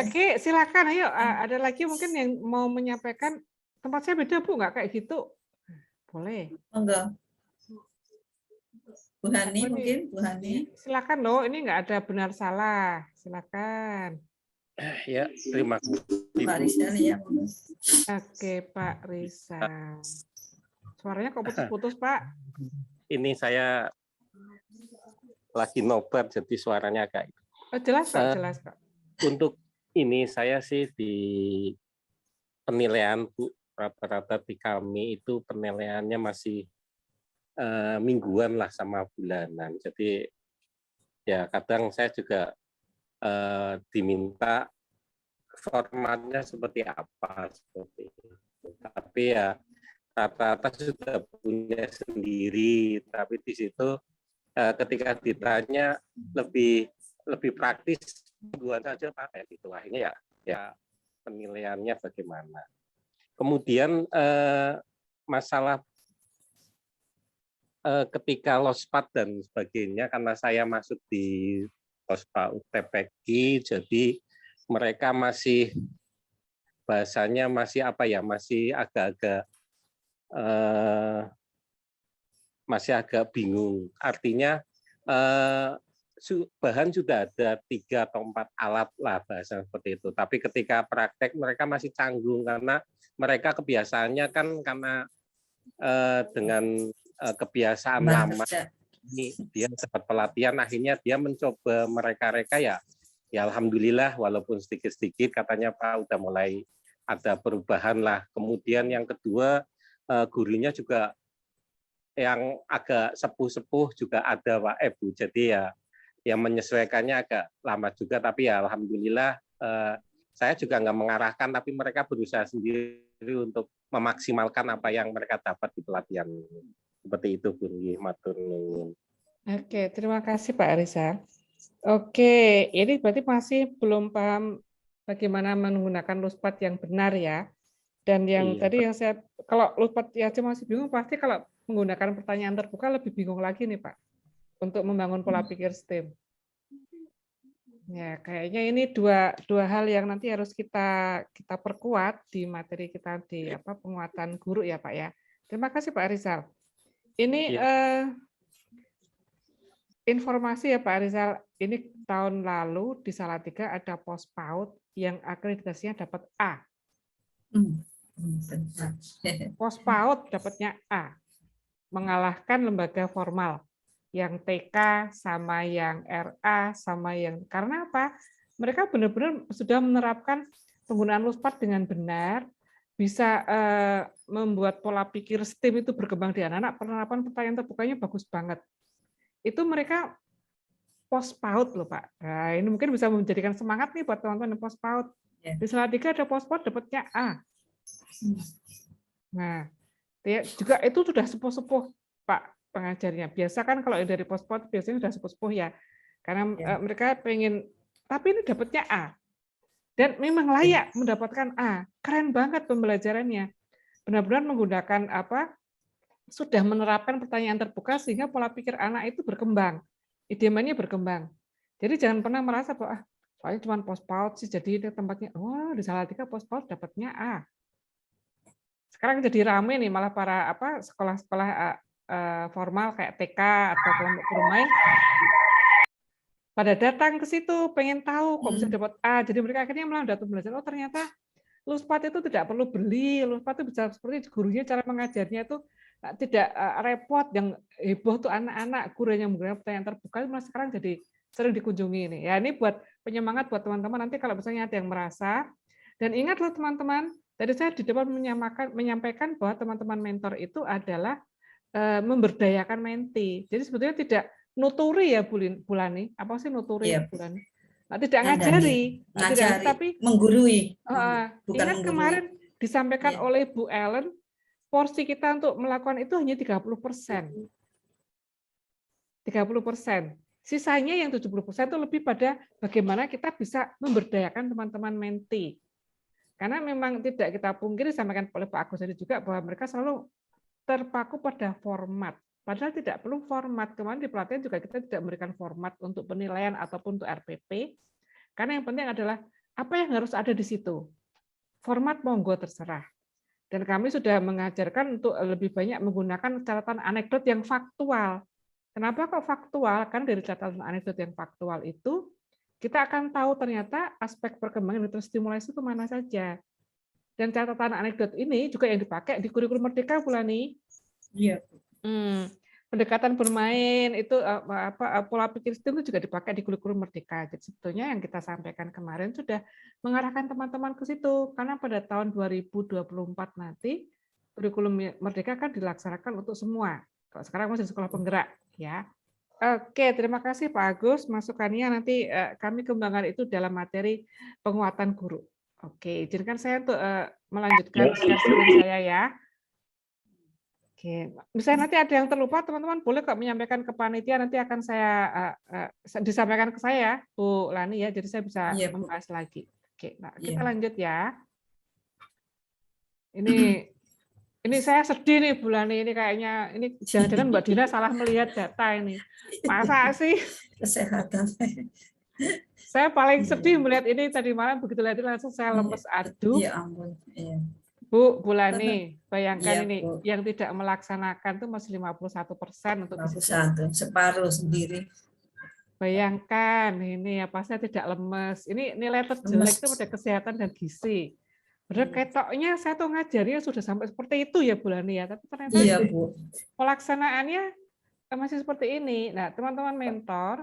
Oke, silakan. Ayo, ada lagi mungkin yang mau menyampaikan. Tempat saya beda Bu, nggak kayak gitu. Boleh. Enggak. Bu Hani mungkin, Bu Hani. Silakan loh, ini nggak ada benar salah. Silakan. Ya, terima kasih. Pak Rizal ya. Oke, Pak Rizal. Suaranya kok putus-putus, Pak? Ini saya lagi nobar, jadi suaranya agak. Jelas, Pak, jelas, Pak. Untuk ini saya sih di penilaian Bu, rata-rata di kami itu penilaiannya masih mingguan lah sama bulanan. Jadi ya kadang saya juga diminta formatnya seperti apa seperti itu. Tapi ya rata-rata sudah punya sendiri. Tapi di situ ketika ditanya lebih praktis mingguan saja pakai gitu. Akhirnya ya penilaiannya bagaimana. Kemudian masalah ketika LOSPAT dan sebagainya, karena saya masuk di LOSPAT UTPG, jadi mereka masih bahasanya masih apa ya, masih agak bingung. Artinya bahan sudah ada 3 atau 4 alat lah bahasa seperti itu. Tapi ketika praktek mereka masih canggung karena mereka kebiasaannya kan karena dengan kebiasaan lama ini dia dapat pelatihan, akhirnya dia mencoba mereka ya alhamdulillah walaupun sedikit-sedikit katanya Pak udah mulai ada perubahan lah. Kemudian yang kedua gurunya juga yang agak sepuh-sepuh juga ada Pak Bu. Jadi ya yang menyesuaikannya agak lama juga, tapi ya alhamdulillah saya juga nggak mengarahkan, tapi mereka berusaha sendiri untuk memaksimalkan apa yang mereka dapat di pelatihan. Seperti itu, Bu. Matur nuwun. Oke, terima kasih Pak Rizal. Oke, ini berarti masih belum paham bagaimana menggunakan LOSPAT yang benar ya. Dan yang Iya. tadi yang saya, kalau Lupat Yace masih bingung, pasti kalau menggunakan pertanyaan terbuka lebih bingung lagi nih Pak, untuk membangun pola pikir STEM. Ya, kayaknya ini dua hal yang nanti harus kita perkuat di materi kita di penguatan guru ya Pak ya. Terima kasih Pak Rizal. Ini informasi ya Pak Rizal, ini tahun lalu di Salatiga ada pos PAUD yang akreditasinya dapat A. Pos PAUD dapatnya A, mengalahkan lembaga formal yang TK sama yang RA sama yang, karena apa? Mereka benar-benar sudah menerapkan penggunaan LUSPAT dengan benar, bisa membuat pola pikir STEM itu berkembang di anak-anak. Penerapan pertanyaan terbukanya bagus banget. Itu mereka pos PAUD loh Pak. Nah, ini mungkin bisa menjadikan semangat nih buat teman-teman pos PAUD. Di Salatiga ada pos PAUD dapatnya A. Nah, juga itu sudah sepuh-sepuh Pak pengajarnya. Biasa kan kalau dari pos PAUD biasanya sudah sepuh-sepuh ya. Karena mereka pengen, tapi ini dapatnya A. Dan memang layak mendapatkan A. Keren banget pembelajarannya. Benar-benar menggunakan sudah menerapkan pertanyaan terbuka sehingga pola pikir anak itu berkembang. Idealnya berkembang. Jadi jangan pernah merasa bahwa soalnya cuma pos PAUD sih jadi ini tempatnya, di Salatiga pos PAUD dapatnya A. Sekarang jadi rame nih malah para sekolah-sekolah formal kayak TK atau kelompok bermain pada datang ke situ pengen tahu kok bisa dapat A. Jadi mereka akhirnya malah datang belajar, oh ternyata LUSPAT itu tidak perlu beli, LUSPAT itu bisa seperti gurunya cara mengajarnya itu tidak repot, yang heboh tuh anak-anak, guru yang menggunakan pertanyaan terbuka malah sekarang jadi sering dikunjungi ini. Ya ini buat penyemangat buat teman-teman nanti kalau misalnya ada yang merasa, dan ingat loh teman-teman, tadi saya di depan menyampaikan bahwa teman-teman mentor itu adalah memberdayakan menti. Jadi sebetulnya tidak nuturi ya Bulani, apa sih nuturi Bulani? Nah, tidak ngajari, tapi menggurui. Ingat kemarin disampaikan oleh Bu Ellen, porsi kita untuk melakukan itu hanya 30%. 30%. Sisanya yang 70% itu lebih pada bagaimana kita bisa memberdayakan teman-teman menti. Karena memang tidak kita pungkiri, disampaikan oleh Pak Agus tadi juga, bahwa mereka selalu terpaku pada format. Padahal tidak perlu format. Kemarin di pelatihan juga kita tidak memberikan format untuk penilaian ataupun untuk RPP. Karena yang penting adalah apa yang harus ada di situ. Format monggo terserah. Dan kami sudah mengajarkan untuk lebih banyak menggunakan catatan anekdot yang faktual. Kenapa kok faktual? Karena dari catatan anekdot yang faktual itu, kita akan tahu ternyata aspek perkembangan dan stimulasi itu mana saja. Dan catatan anekdot ini juga yang dipakai di kurikulum Merdeka, Bulani. Iya. Pendekatan bermain itu pola pikir STEM itu juga dipakai di kurikulum Merdeka. Jadi sebetulnya yang kita sampaikan kemarin sudah mengarahkan teman-teman ke situ, karena pada tahun 2024 nanti kurikulum Merdeka kan dilaksanakan untuk semua. Kalau sekarang masih sekolah penggerak, ya. Oke, terima kasih Pak Agus. Masukannya nanti kami kembangkan itu dalam materi penguatan guru. Oke, izinkan saya untuk melanjutkan sharing saya ya. Oke, misalnya nanti ada yang terlupa, teman-teman boleh kok menyampaikan ke panitia, nanti akan saya disampaikan ke saya, Bu Lani ya, jadi saya bisa membahas lagi. Oke, nah kita lanjut ya. Ini saya sedih nih Bu Lani, ini kayaknya ini jangan-jangan Mbak Dina salah melihat data ini. Masa sih? Kesehatan. Saya paling sedih melihat ini tadi malam, begitu lihat ini langsung saya lemes, aduh. Ya ampun. Iya. Bu Lani, bayangkan ini Bu. yang tidak melaksanakan itu masih 51% untuk 51, separuh sendiri. Bayangkan ini ya, saya tidak lemes. Ini nilai terjelek itu pada kesehatan dan gizi. Benar ketoknya saya tuh ngajarnya sudah sampai seperti itu ya Bu Lani ya, tapi ternyata pelaksanaannya masih seperti ini. Nah, teman-teman mentor,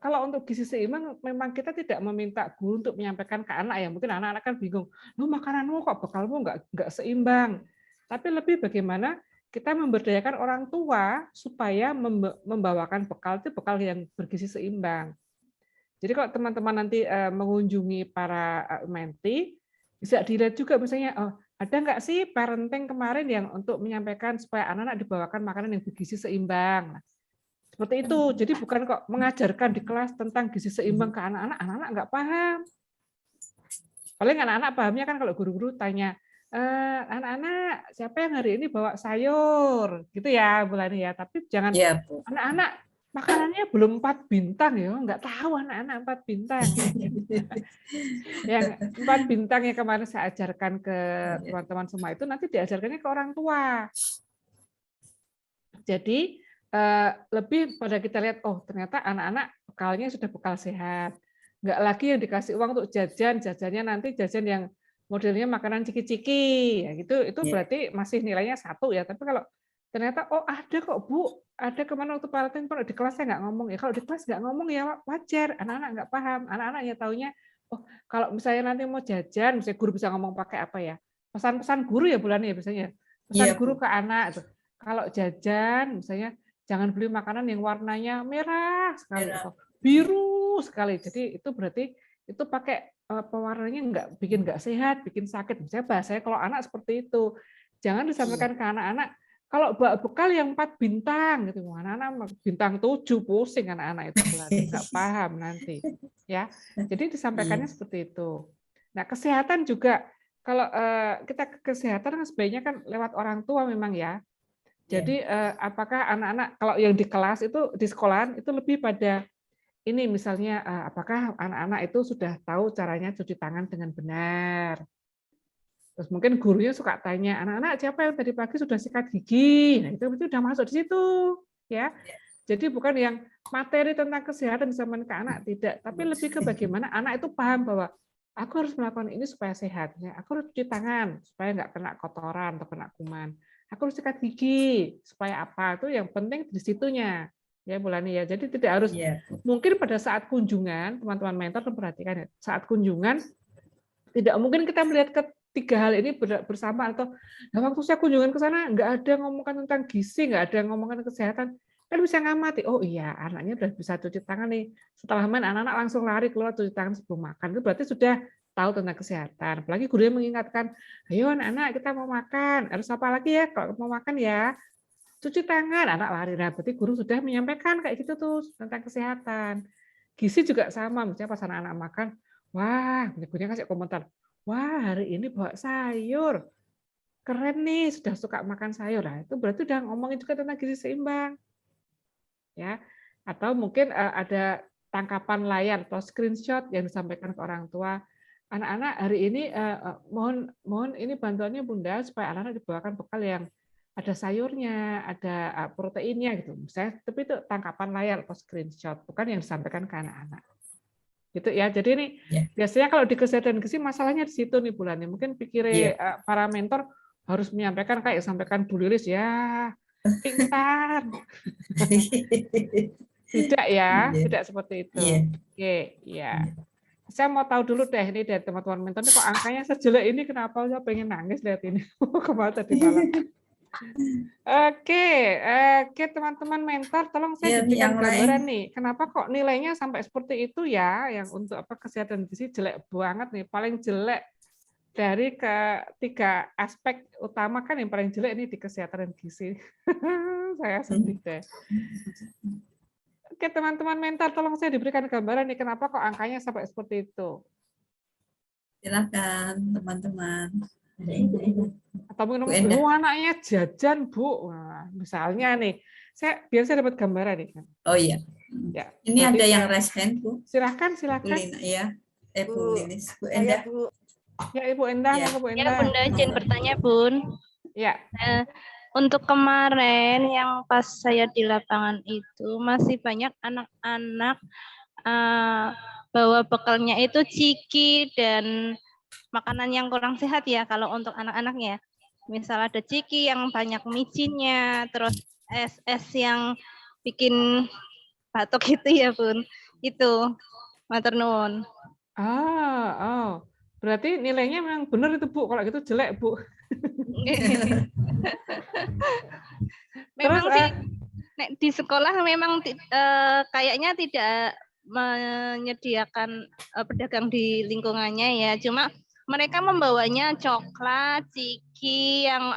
kalau untuk gizi seimbang memang kita tidak meminta guru untuk menyampaikan ke anak ya, mungkin anak-anak kan bingung, lu makananmu kok bekalmu nggak seimbang, tapi lebih bagaimana kita memberdayakan orang tua supaya membawakan bekal itu bekal yang bergizi seimbang. Jadi kalau teman-teman nanti mengunjungi para menti, bisa dilihat juga misalnya, ada nggak sih parenting kemarin yang untuk menyampaikan supaya anak-anak dibawakan makanan yang bergizi seimbang. Seperti itu. Jadi bukan kok mengajarkan di kelas tentang gizi seimbang ke anak-anak, anak-anak nggak paham. Paling anak-anak pahamnya kan kalau guru-guru tanya, anak-anak siapa yang hari ini bawa sayur, gitu ya Bu Lani ya. Tapi jangan Iya, Bu. anak-anak makanannya belum 4 bintang ya, nggak tahu anak-anak 4 bintang. Yang 4 bintang yang kemarin saya ajarkan ke teman-teman semua itu nanti diajarkannya ke orang tua. Jadi lebih pada kita lihat, oh ternyata anak-anak bekalnya sudah bekal sehat. Nggak lagi yang dikasih uang untuk jajan, jajannya nanti jajan yang modelnya makanan ciki-ciki, ya gitu. Itu berarti masih nilainya 1 ya. Tapi kalau ternyata, oh ada kok Bu, ada kemana waktu parenting di kelas saya nggak ngomong ya. Kalau di kelas nggak ngomong ya wajar, anak-anak nggak paham. Anak-anaknya taunya, oh kalau misalnya nanti mau jajan, misalnya guru bisa ngomong pakai apa ya? Pesan-pesan guru ya bulan ya biasanya. Pesan guru ke anak. Tuh. Kalau jajan, misalnya jangan beli makanan yang warnanya merah sekali atau biru sekali. Jadi itu berarti itu pakai pewarnanya nggak sehat, bikin sakit. Misalnya bahasanya kalau anak seperti itu. Jangan disampaikan ke anak-anak kalau bekal yang 4 bintang gitu. Anak-anak bintang 7 pusing anak-anak itu nggak paham nanti. Ya. Jadi disampaikannya seperti itu. Nah, kesehatan juga kalau kita kesehatan sebaiknya kan lewat orang tua memang ya. Jadi apakah anak-anak kalau yang di kelas itu di sekolahan itu lebih pada ini misalnya apakah anak-anak itu sudah tahu caranya cuci tangan dengan benar. Terus mungkin gurunya suka tanya, anak-anak siapa yang tadi pagi sudah sikat gigi? Nah, itu sudah masuk di situ, ya. Jadi bukan yang materi tentang kesehatan disampaikan ke anak tidak, tapi lebih ke bagaimana anak itu paham bahwa aku harus melakukan ini supaya sehat. Ya. Aku harus cuci tangan supaya nggak kena kotoran atau kena kuman. Aku harus sikat gigi supaya apa? Itu yang penting di situnya. Ya, Bu Lani ya. Jadi tidak harus mungkin pada saat kunjungan, teman-teman mentor perhatikan ya, saat kunjungan tidak mungkin kita melihat ketiga hal ini bersama atau waktu saya kunjungan ke sana nggak ada ngomongkan tentang gizi, nggak ada ngomongkan kesehatan, kan bisa ngamati. Oh iya, anaknya udah bisa cuci tangan nih. Setelah main anak-anak langsung lari keluar cuci tangan sebelum makan. Itu berarti sudah tahu tentang kesehatan. Apalagi gurunya mengingatkan, ayo anak-anak kita mau makan. Harus apa lagi ya kalau mau makan ya? Cuci tangan. Anak lari. Nah, berarti guru sudah menyampaikan kayak gitu tuh tentang kesehatan. Gizi juga sama. Misalnya pas anak-anak makan, wah, gurunya kasih komentar. Wah, hari ini bawa sayur. Keren nih, sudah suka makan sayur. Nah, itu berarti udah ngomongin juga tentang gizi seimbang. Ya. Atau mungkin ada tangkapan layar atau screenshot yang disampaikan ke orang tua. Anak-anak hari ini mohon ini bantuannya Bunda supaya anak-anak dibawakan bekal yang ada sayurnya, ada proteinnya gitu. Misalnya, tapi itu tangkapan layar atau screenshot, bukan yang disampaikan ke anak-anak. Gitu ya. Jadi ini biasanya kalau di kesehatan gizi masalahnya di situ nih bulannya. Mungkin pikirnya para mentor harus menyampaikan kayak sampaikan Bu Lilis ya, pintar. Tidak ya, tidak seperti itu. Oke, ya. Saya mau tahu dulu deh ini dari teman-teman mentor ini kok angkanya sejelek ini kenapa saya pengen nangis lihat ini. Kemarin tadi malam. Oke, teman-teman mentor, tolong saya diberikan gambaran nih. Kenapa kok nilainya sampai seperti itu ya? Yang untuk apa kesehatan gizi jelek banget nih, paling jelek dari ketiga aspek utama kan yang paling jelek ini di kesehatan gizi. Saya sedih deh. Oke, teman-teman mentor, tolong saya diberikan gambaran nih. Kenapa kok angkanya sampai seperti itu? Silakan, teman-teman. Atau mungkin anaknya jajan Bu, nah, misalnya nih, biar saya dapat gambaran nih. Oh iya, ya. Ini ada yang raise hand Bu. Silakan. Bu Lina, ya. Bu Lilis, Bu Endah. Ya Ibu Endah, ya. Bu Ya Endah. Bunda, izin bertanya Bun. Ya. Untuk kemarin yang pas saya di lapangan itu masih banyak anak-anak bawa bekalnya itu ciki dan makanan yang kurang sehat ya kalau untuk anak-anaknya. Misal ada ciki yang banyak micinnya, terus es yang bikin batuk itu ya Bun. Itu, matur nuwun. Berarti nilainya memang benar itu Bu, kalau gitu jelek Bu. Memang sih di sekolah memang kayaknya tidak menyediakan pedagang di lingkungannya ya, cuma mereka membawanya coklat, ciki yang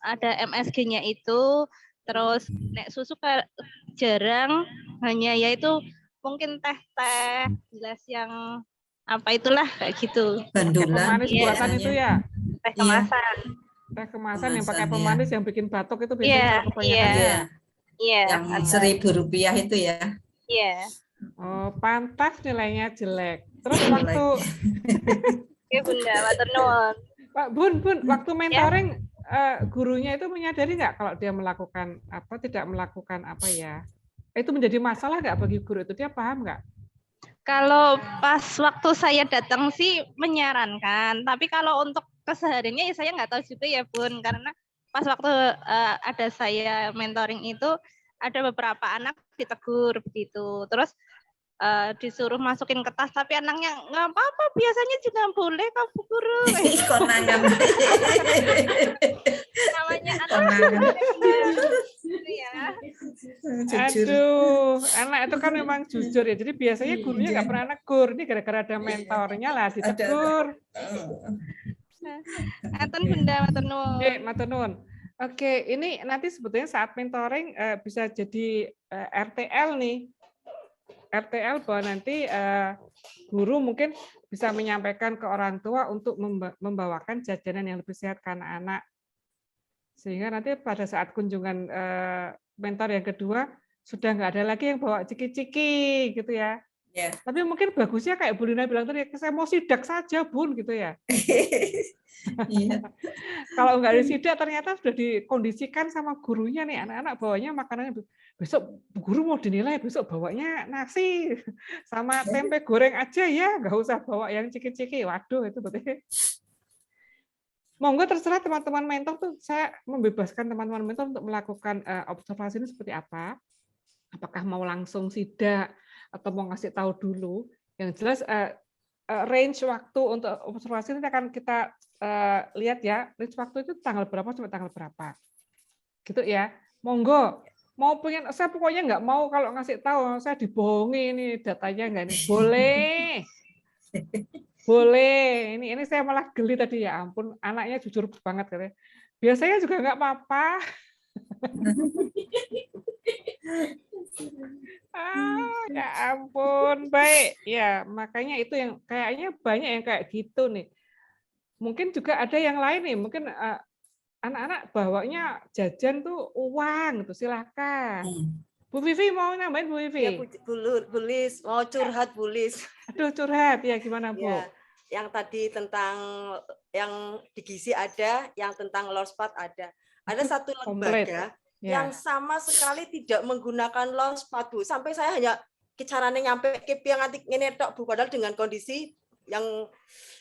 ada MSG-nya itu, terus nek susu jarang, hanya yaitu mungkin teh gelas yang apa itulah kayak gitu. Bandulan. Pemanis Iya. buatan itu ya. Teh Iya. kemasan. Teh kemasan yang pakai Kemasan, pemanis iya. yang bikin batuk itu Iya, biasanya kalau kebanyakan iya. ya. Iya. Yang ada. Rp1.000 itu ya. Iya. Oh, pantas nilainya jelek. Terus Jelek. waktu Oke Bunda, matur nuwun. Pak Bun, waktu Ya. mentoring gurunya itu menyadari nggak kalau dia melakukan apa, tidak melakukan apa ya? Itu menjadi masalah nggak bagi guru itu? Dia paham nggak? Kalau pas waktu saya datang sih menyarankan, tapi kalau untuk kesehariannya ya saya nggak tahu juga ya Bun, karena pas waktu ada saya mentoring itu ada beberapa anak ditegur begitu, terus disuruh masukin ke tas, tapi anaknya nggak apa-apa, biasanya juga boleh kok Bu Guru. Konangan. Namanya anak Konangan. gitu ya. Jujur. Aduh, anak itu kan memang jujur ya. Jadi biasanya gurunya nggak Iya. pernah negur. Ini gara-gara ada mentornya lah ditegur. Aten Bunda, matur nuwun. Oke, matur nuwun. Oke, ini nanti sebetulnya saat mentoring bisa jadi RTL nih. RTL bahwa nanti guru mungkin bisa menyampaikan ke orang tua untuk membawakan jajanan yang lebih sehat ke anak-anak. Sehingga nanti pada saat kunjungan mentor yang kedua sudah nggak ada lagi yang bawa ciki-ciki gitu ya. Ya. Tapi mungkin bagusnya kayak Bu Lina bilang tadi, saya mau sidak saja Bun gitu ya. Iya. Kalau nggak disidak ternyata sudah dikondisikan sama gurunya nih, anak-anak bawanya makanannya besok Bu Guru mau dinilai, besok bawanya nasi sama tempe goreng aja ya, nggak usah bawa yang ciki-ciki. Waduh, itu berarti. Monggo terserah teman-teman mentor tuh, saya membebaskan teman-teman mentor untuk melakukan observasi ini seperti apa. Apakah mau langsung sidak atau mau ngasih tahu dulu. Yang jelas range waktu untuk observasi ini akan kita lihat ya, range waktu itu tanggal berapa sampai tanggal berapa. Gitu ya. Monggo. Mau pengen, saya pokoknya nggak mau kalau ngasih tahu, saya dibohongi ini datanya nggak ini. Boleh. Boleh. Ini saya malah geli tadi, ya ampun, anaknya jujur banget katanya. Biasanya juga nggak apa-apa. Ya ampun, baik. Ya, makanya itu yang kayaknya banyak yang kayak gitu nih. Mungkin juga ada yang lain nih, mungkin anak-anak bawanya jajan tuh uang tuh, silakan. Bu Vivi mau nambahin, Bu Vivi? Ya, Bu Lis, mau curhat Bu Lis. Aduh, curhat ya, gimana Bu? Ya, yang tadi tentang yang di gizi ada, yang tentang lospat ada. Ada satu lembaga yang sama sekali tidak menggunakan lospat, Bu. Sampai saya hanya caranya nyampe ke yang nanti ini tok, Bu, padahal dengan kondisi yang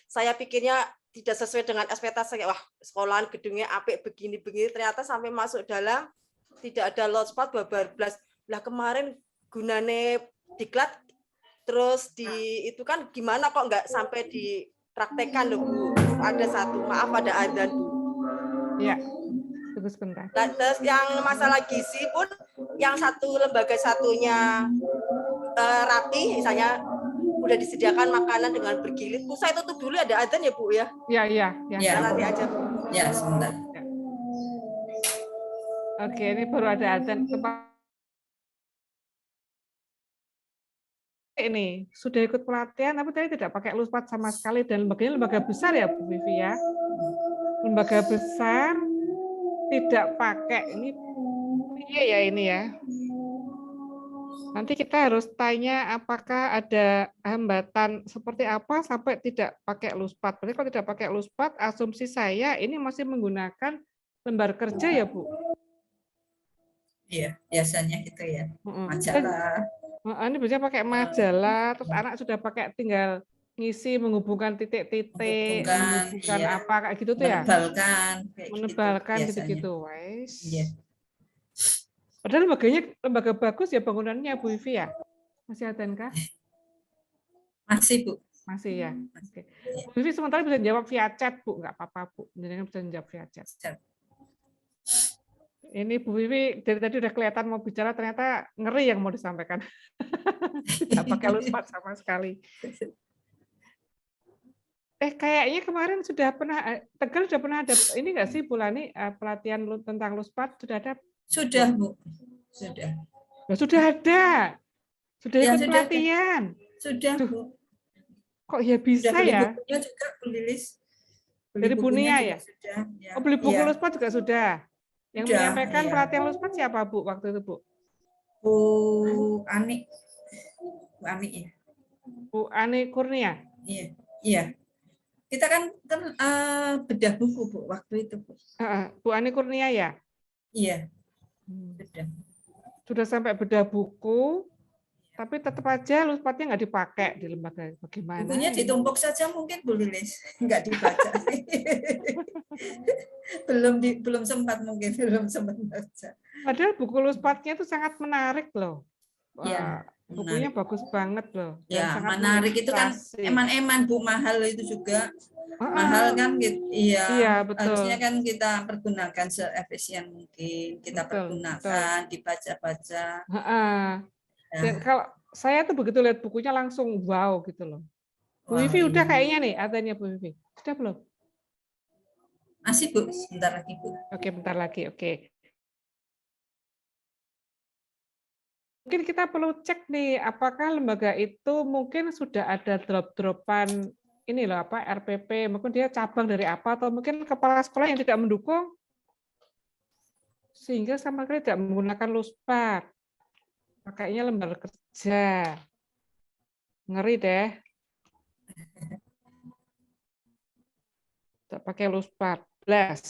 saya pikirnya tidak sesuai dengan ekspektasi. Wah, sekolahan gedungnya apik begini-begini, ternyata sampai masuk dalam tidak ada lospat bablas. Lah kemarin gunane diklat terus itu kan gimana kok nggak sampai dipraktekkan loh Bu. Ada satu, maaf ada adzan Bu. Ya. Tunggu sebentar. Terus yang masalah gizi pun yang satu lembaga satunya rapi misalnya udah disediakan makanan dengan bergilir. Bu, saya tutup dulu, ada adzan ya Bu ya? Iya. Nanti aja Bu. Ya, sebentar. Ya. Oke, ini baru ada adzan. Ini sudah ikut pelatihan tapi tadi tidak pakai lospat sama sekali, dan lembaganya lembaga besar ya Bu Vivi ya. Lembaga besar tidak pakai ini. Iya ya ini ya. Nanti kita harus tanya apakah ada hambatan seperti apa sampai tidak pakai lospat. Berarti kalau tidak pakai lospat, asumsi saya ini masih menggunakan lembar kerja ya Bu. Iya, biasanya gitu ya. Majalah. Ini biasanya pakai majalah, terus anak sudah pakai tinggal ngisi, menghubungkan titik-titik, menghubungkan iya. Apa kayak gitu tuh ya? Menebalkan gitu-gitu. Iya. Padahal lembaga bagus ya bangunannya Bu Vivi ya? Masih ada kah? Masih Bu. Masih ya. Oke. Bu Vivi sementara bisa jawab via chat Bu, nggak apa-apa Bu. Jadi bisa jawab via chat. Ini Bu Vivi dari tadi udah kelihatan mau bicara, ternyata ngeri yang mau disampaikan. Tidak pakai lospat sama sekali. Kayaknya kemarin sudah pernah, Tegal sudah pernah ada ini nggak sih Bu Lani, pelatihan tentang lospat sudah ada? Sudah Bu. Sudah. Sudah ada. Sudah ikut pelatihan. Sudah Bu. Kok ya bisa beli ya? bukunya juga, Bu Lilis. Beli Dari bukunya Bunia juga ya? sudah. Ya. Oh, beli buku Iya. Luspat juga sudah. Yang Sudah, menyampaikan iya. pelatihan Luspat siapa, Bu, waktu itu, Bu? Bu Ani. Bu Ani ya. Bu Ani Kurnia. Iya. Iya. Kita kan bedah buku, Bu, waktu itu, Bu. Bu Ani Kurnia ya? Iya. Bedah. Sudah sampai bedah buku, tapi tetap aja Luspatnya nggak dipakai di lembaga. Bagaimana? Bukunya ini? ditumpuk saja mungkin, Bu Lilis. Nggak dibaca. belum sempat mungkin, belum sempat baca. Padahal buku Luspatnya itu sangat menarik loh. Ya, bukunya menarik. bagus banget loh. Dan Ya, sangat menarik itu kan menginspirasi. eman-eman, Bu, mahal itu juga. Mahal kan gitu. Iya, Iya, betul. harusnya kan kita pergunakan seefisien mungkin. Kita pergunakan, dibaca-baca. Dan kalau saya tuh begitu lihat bukunya langsung wow gitu loh. Bu Vivi udah kayaknya nih adanya Bu Vivi. Sudah belum? Masih, Bu, sebentar lagi, Bu. Oke, bentar lagi. Oke. Mungkin kita perlu cek nih, apakah lembaga itu mungkin sudah ada drop-dropan ini loh apa RPP, mungkin dia cabang dari apa, atau mungkin kepala sekolah yang tidak mendukung, sehingga sama sekali tidak menggunakan Luspat. Pakainya lembar kerja. Ngeri deh. Tak pakai Luspat. Blast.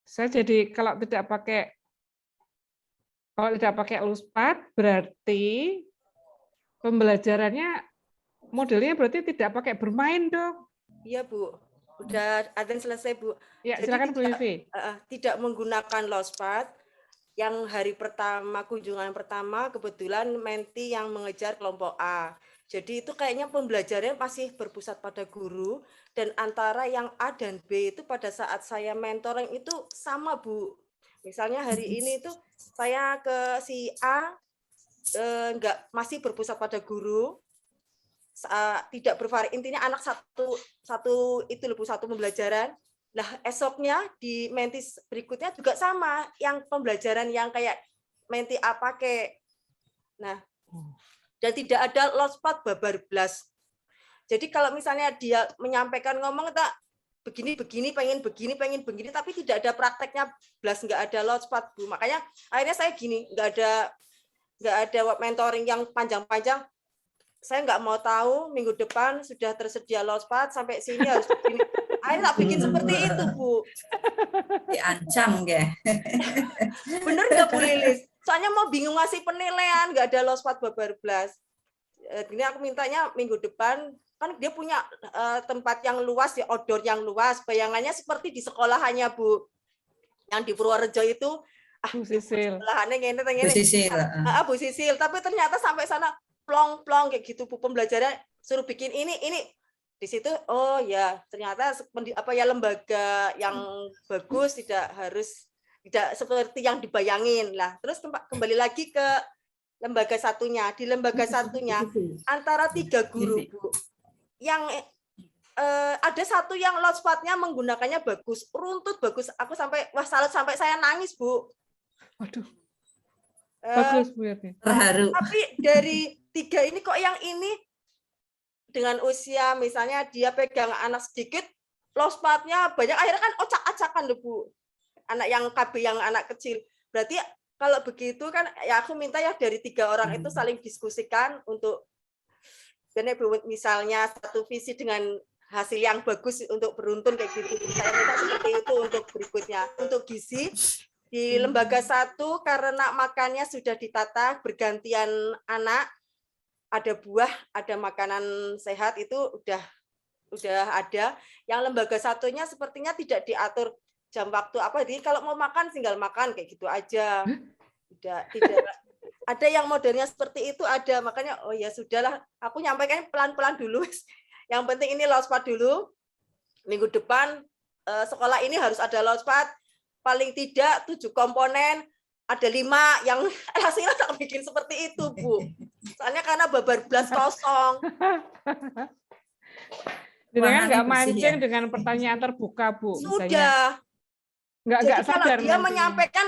Saya jadi kalau tidak pakai Luspat, berarti pembelajarannya modelnya berarti tidak pakai bermain dong. Iya, Bu. Udah ada yang selesai, Bu. Ya, Jadi silakan Bu Vivi. tidak menggunakan Luspat. Yang hari pertama, kunjungan pertama, kebetulan menti yang mengejar kelompok A. Jadi itu kayaknya pembelajaran masih berpusat pada guru, dan antara yang A dan B itu pada saat saya mentoring itu sama, Bu. Misalnya hari ini itu saya ke si A, masih berpusat pada guru, tidak bervari, intinya anak satu itu lebih satu pembelajaran. Nah, esoknya di menti berikutnya juga sama, yang pembelajaran yang kayak menti A pakai. Nah, dan tidak ada Luspat babar blas. Jadi kalau misalnya dia menyampaikan ngomong tak begini, pengen begini, tapi tidak ada prakteknya blas, nggak ada Luspat, Bu. Makanya akhirnya saya gini, nggak ada mentoring yang panjang-panjang. Saya nggak mau tahu minggu depan sudah tersedia Luspat sampai sini harus begini. Akhirnya tak bikin seperti itu, Bu. Diancam, ya. Bener nggak, Bu Lilis? Soalnya mau bingung ngasih penilaian, nggak ada Luspat babar blas. Ini aku mintanya minggu depan, kan dia punya tempat yang luas, ya, outdoor yang luas. Bayangannya seperti di sekolahannya, Bu. Yang di Purworejo itu, Bu Sisil. Bu Sisil. Tapi ternyata sampai sana plong-plong kayak gitu, Bu. Pembelajaran suruh bikin ini. Di situ, oh ya, ternyata lembaga yang bagus tidak seperti yang dibayangin lah. Terus kembali lagi ke lembaga satunya. Di lembaga satunya antara 3 guru, Bu, yang ada satu yang Luspat-nya menggunakannya bagus, runtut bagus. Aku salut sampai saya nangis, Bu. Waduh. Bagus, Bu. Terharu. Tapi dari 3 ini kok yang ini dengan usia misalnya dia pegang anak sedikit, Luspat-nya banyak, akhirnya kan ocak-acakan loh, Bu. Anak yang KB yang anak kecil. Berarti kalau begitu kan ya aku minta ya dari 3 orang itu saling diskusikan untuk misalnya satu visi dengan hasil yang bagus untuk beruntun kayak gitu. Saya minta seperti itu untuk berikutnya. Untuk gizi di lembaga 1 karena makannya sudah ditata bergantian anak, ada buah, ada makanan sehat, itu udah ada. Yang lembaga satunya sepertinya tidak diatur jam waktu apa, jadi kalau mau makan tinggal makan kayak gitu aja. Tidak ada yang modelnya seperti itu ada. Makanya oh ya sudahlah, aku nyampaikan pelan-pelan dulu. Yang penting ini Luspat dulu. Minggu depan sekolah ini harus ada Luspat, paling tidak 7 komponen, ada 5 yang hasilnya tak bikin seperti itu, Bu. Soalnya karena babar blas kosong. Dengan nggak mancing ya? Dengan pertanyaan terbuka, Bu. Sudah. Nggak sadar. Dia menyampaikan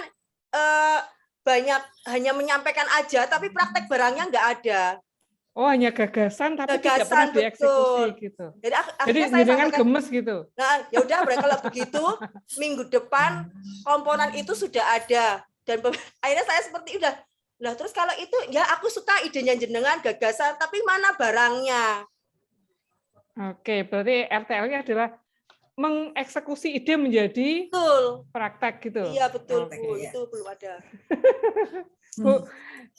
hanya menyampaikan aja, tapi praktek barangnya nggak ada. Oh, hanya gagasan tapi tidak pernah Gagasan, dieksekusi betul. gitu. Jadi Jadi akhirnya saya jenengan sampaikan, gemes gitu. nah ya udah kalau begitu minggu depan komponen itu sudah ada dan akhirnya saya seperti udah lah terus kalau itu ya aku suka idenya jenengan gagasan tapi mana barangnya. Oke, berarti RTL-nya adalah mengeksekusi ide menjadi Betul. praktek gitu. Iya betul Oke. Bu, itu belum ada. Bu,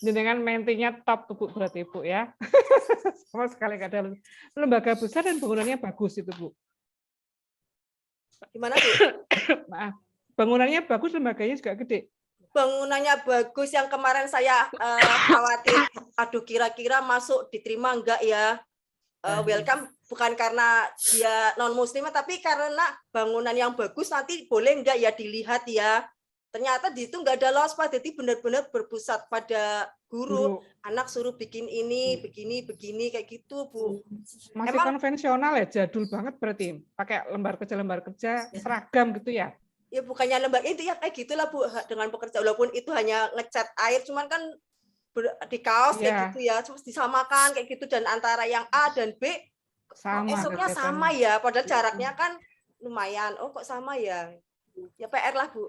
jenengan mentinya top tuh Bu berarti Bu ya. Sama sekali nggak ada lembaga besar dan bangunannya bagus itu Bu. Gimana Bu? Maaf, bangunannya bagus, lembaganya juga gede. Bangunannya bagus yang kemarin saya khawatir, aduh kira-kira masuk diterima enggak ya? Welcome bukan karena dia non muslim tapi karena bangunan yang bagus nanti boleh enggak ya dilihat ya. Ternyata di itu enggak ada lospad, jadi benar-benar berpusat pada guru. Anak suruh bikin ini, begini kayak gitu Bu. Masih konvensional ya, jadul banget berarti. Pakai lembar kerja seragam gitu ya. Ya bukannya lembar itu ya kayak gitulah Bu dengan pekerja walaupun itu hanya ngecat air cuman kan di kaos kayak gitu ya terus disamakan kayak gitu dan antara yang A dan B sama esoknya sama ya padahal jaraknya kan lumayan kok sama ya PR lah Bu.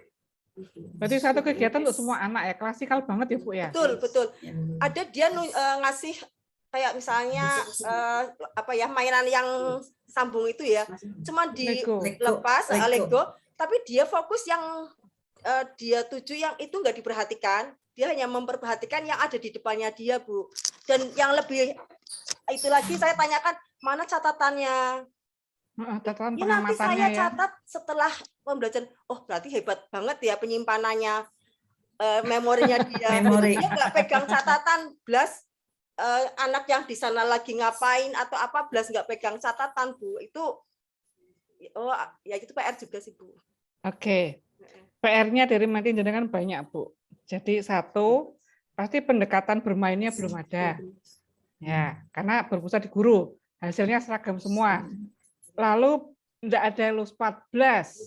Berarti satu kegiatan untuk semua anak ya, klasikal banget ya Bu ya. Betul ada dia ngasih kayak misalnya mainan yang sambung itu ya cuma dilepas Lego. Tapi dia fokus yang dia tuju yang itu nggak diperhatikan, dia hanya memperhatikan yang ada di depannya dia Bu. Dan yang lebih itu lagi saya tanyakan mana catatannya. Catatan ya, nanti saya catat setelah pembelajaran. Oh berarti hebat banget ya penyimpanannya, memorinya dia. Dia nggak pegang catatan, blas anak yang di sana lagi ngapain atau apa, blas nggak pegang catatan Bu. Itu ya itu PR juga sih Bu. Oke. PR-nya dari Menti jenengan banyak Bu. Jadi satu, pasti pendekatan bermainnya belum ada. Ya, karena berpusat di guru. Hasilnya seragam semua. Lalu tidak ada lospad blas.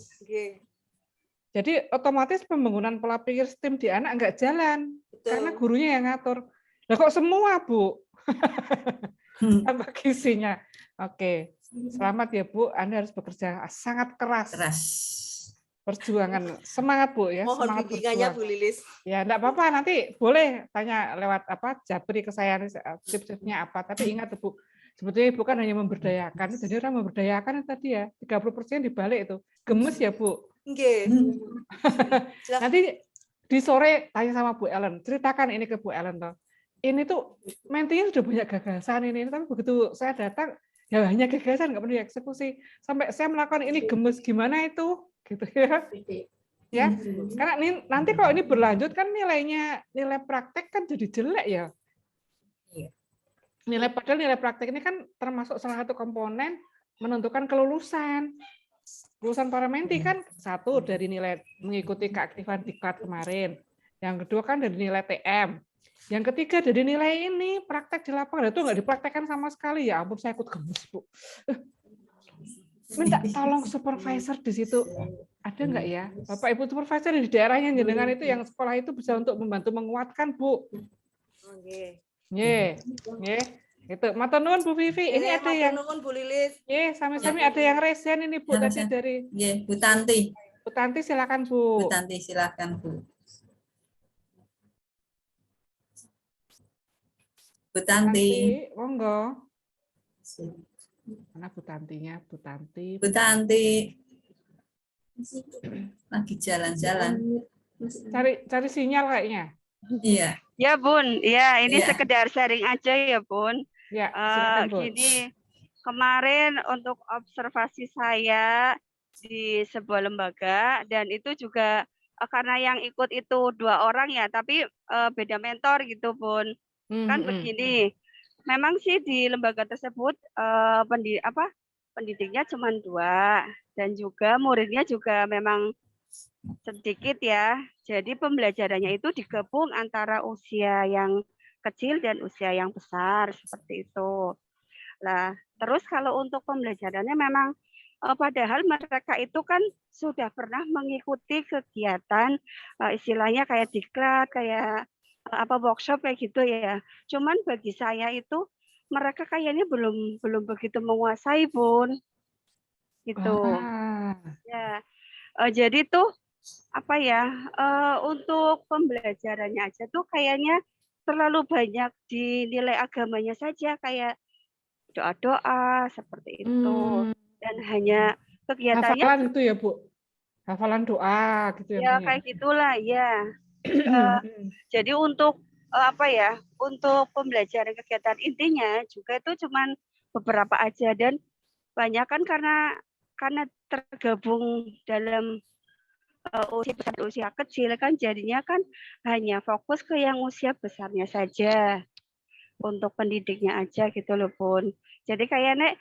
Jadi otomatis pembangunan pola pikir STEM di anak nggak jalan. Betul. Karena gurunya yang ngatur. Lah kok semua Bu? Tambah gizinya. Oke. Selamat ya Bu, Anda harus bekerja sangat keras. Perjuangan, semangat Bu ya. Mohon semangat bimbingannya berjuang. Bu Lilis. Ya enggak apa-apa, nanti boleh tanya lewat Japri ke saya tips-tipsnya apa. Tapi ingat Bu, sebetulnya Ibu kan hanya memberdayakan. Jadi orang memberdayakan tadi ya, 30% dibalik itu. Gemes ya Bu. Nggih. Nanti di sore tanya sama Bu Ellen, ceritakan ini ke Bu Ellen toh. Ini tuh mentinya sudah banyak gagasan ini, tapi begitu saya datang ya hanya gagasan nggak perlu dieksekusi. Sampai saya melakukan ini gemes gimana itu, gitu ya. Ya, karena nanti kalau ini berlanjut kan nilai praktek kan jadi jelek ya. Padahal nilai praktek ini kan termasuk salah satu komponen menentukan kelulusan. Lulusan para menti kan satu dari nilai mengikuti keaktifan diklat kemarin. Yang kedua kan dari nilai TM. Yang ketiga dari nilai ini praktek di lapangan itu nggak dipraktekkan sama sekali ya ampun saya ikut gemes Bu. Minta tolong supervisor di situ ada nggak ya Bapak Ibu supervisor di daerahnya jenengan itu yang sekolah itu bisa untuk membantu menguatkan Bu. Itu matur nuwun Bu Vivi. Ini ada yang nuwun Bu Lilis. Sami-sami ada yang resen ini Bu tadi dari Bu Tanti. Bu Tanti silakan Bu. Bu Tanti silakan Bu. Bu Tanti, monggo. Mana Bu Tantinya? Bu Tanti. Bu Tanti. Lagi jalan-jalan. Cari sinyal kayaknya. Iya. Ya Bun, ya ini sekedar sharing aja ya Bun. Ya, gini, kemarin untuk observasi saya di sebuah lembaga dan itu juga karena yang ikut itu 2 orang ya, tapi beda mentor gitu Bun. Kan begini, memang sih di lembaga tersebut pendidiknya cuma 2 dan juga muridnya juga memang sedikit ya. Jadi pembelajarannya itu digabung antara usia yang kecil dan usia yang besar seperti itu. Nah, terus kalau untuk pembelajarannya memang padahal mereka itu kan sudah pernah mengikuti kegiatan istilahnya kayak diklat, kayak workshop kayak gitu ya. Cuman bagi saya itu mereka kayaknya belum begitu menguasai, Bun. Gitu. Ya. Jadi tuh apa ya? Untuk pembelajarannya aja tuh kayaknya terlalu banyak di nilai agamanya saja, kayak doa-doa seperti itu. Dan hanya kegiatannya Hafalan itu ya, Bu? Hafalan doa gitu ya, ya Bu, ya? kayak gitulah ya. Jadi untuk apa ya? Untuk pembelajaran kegiatan intinya juga itu cuman beberapa aja, dan banyak kan karena tergabung dalam usia kecil kan, jadinya kan hanya fokus ke yang usia besarnya saja untuk pendidiknya aja gitu loh, Bun. Jadi kayaknya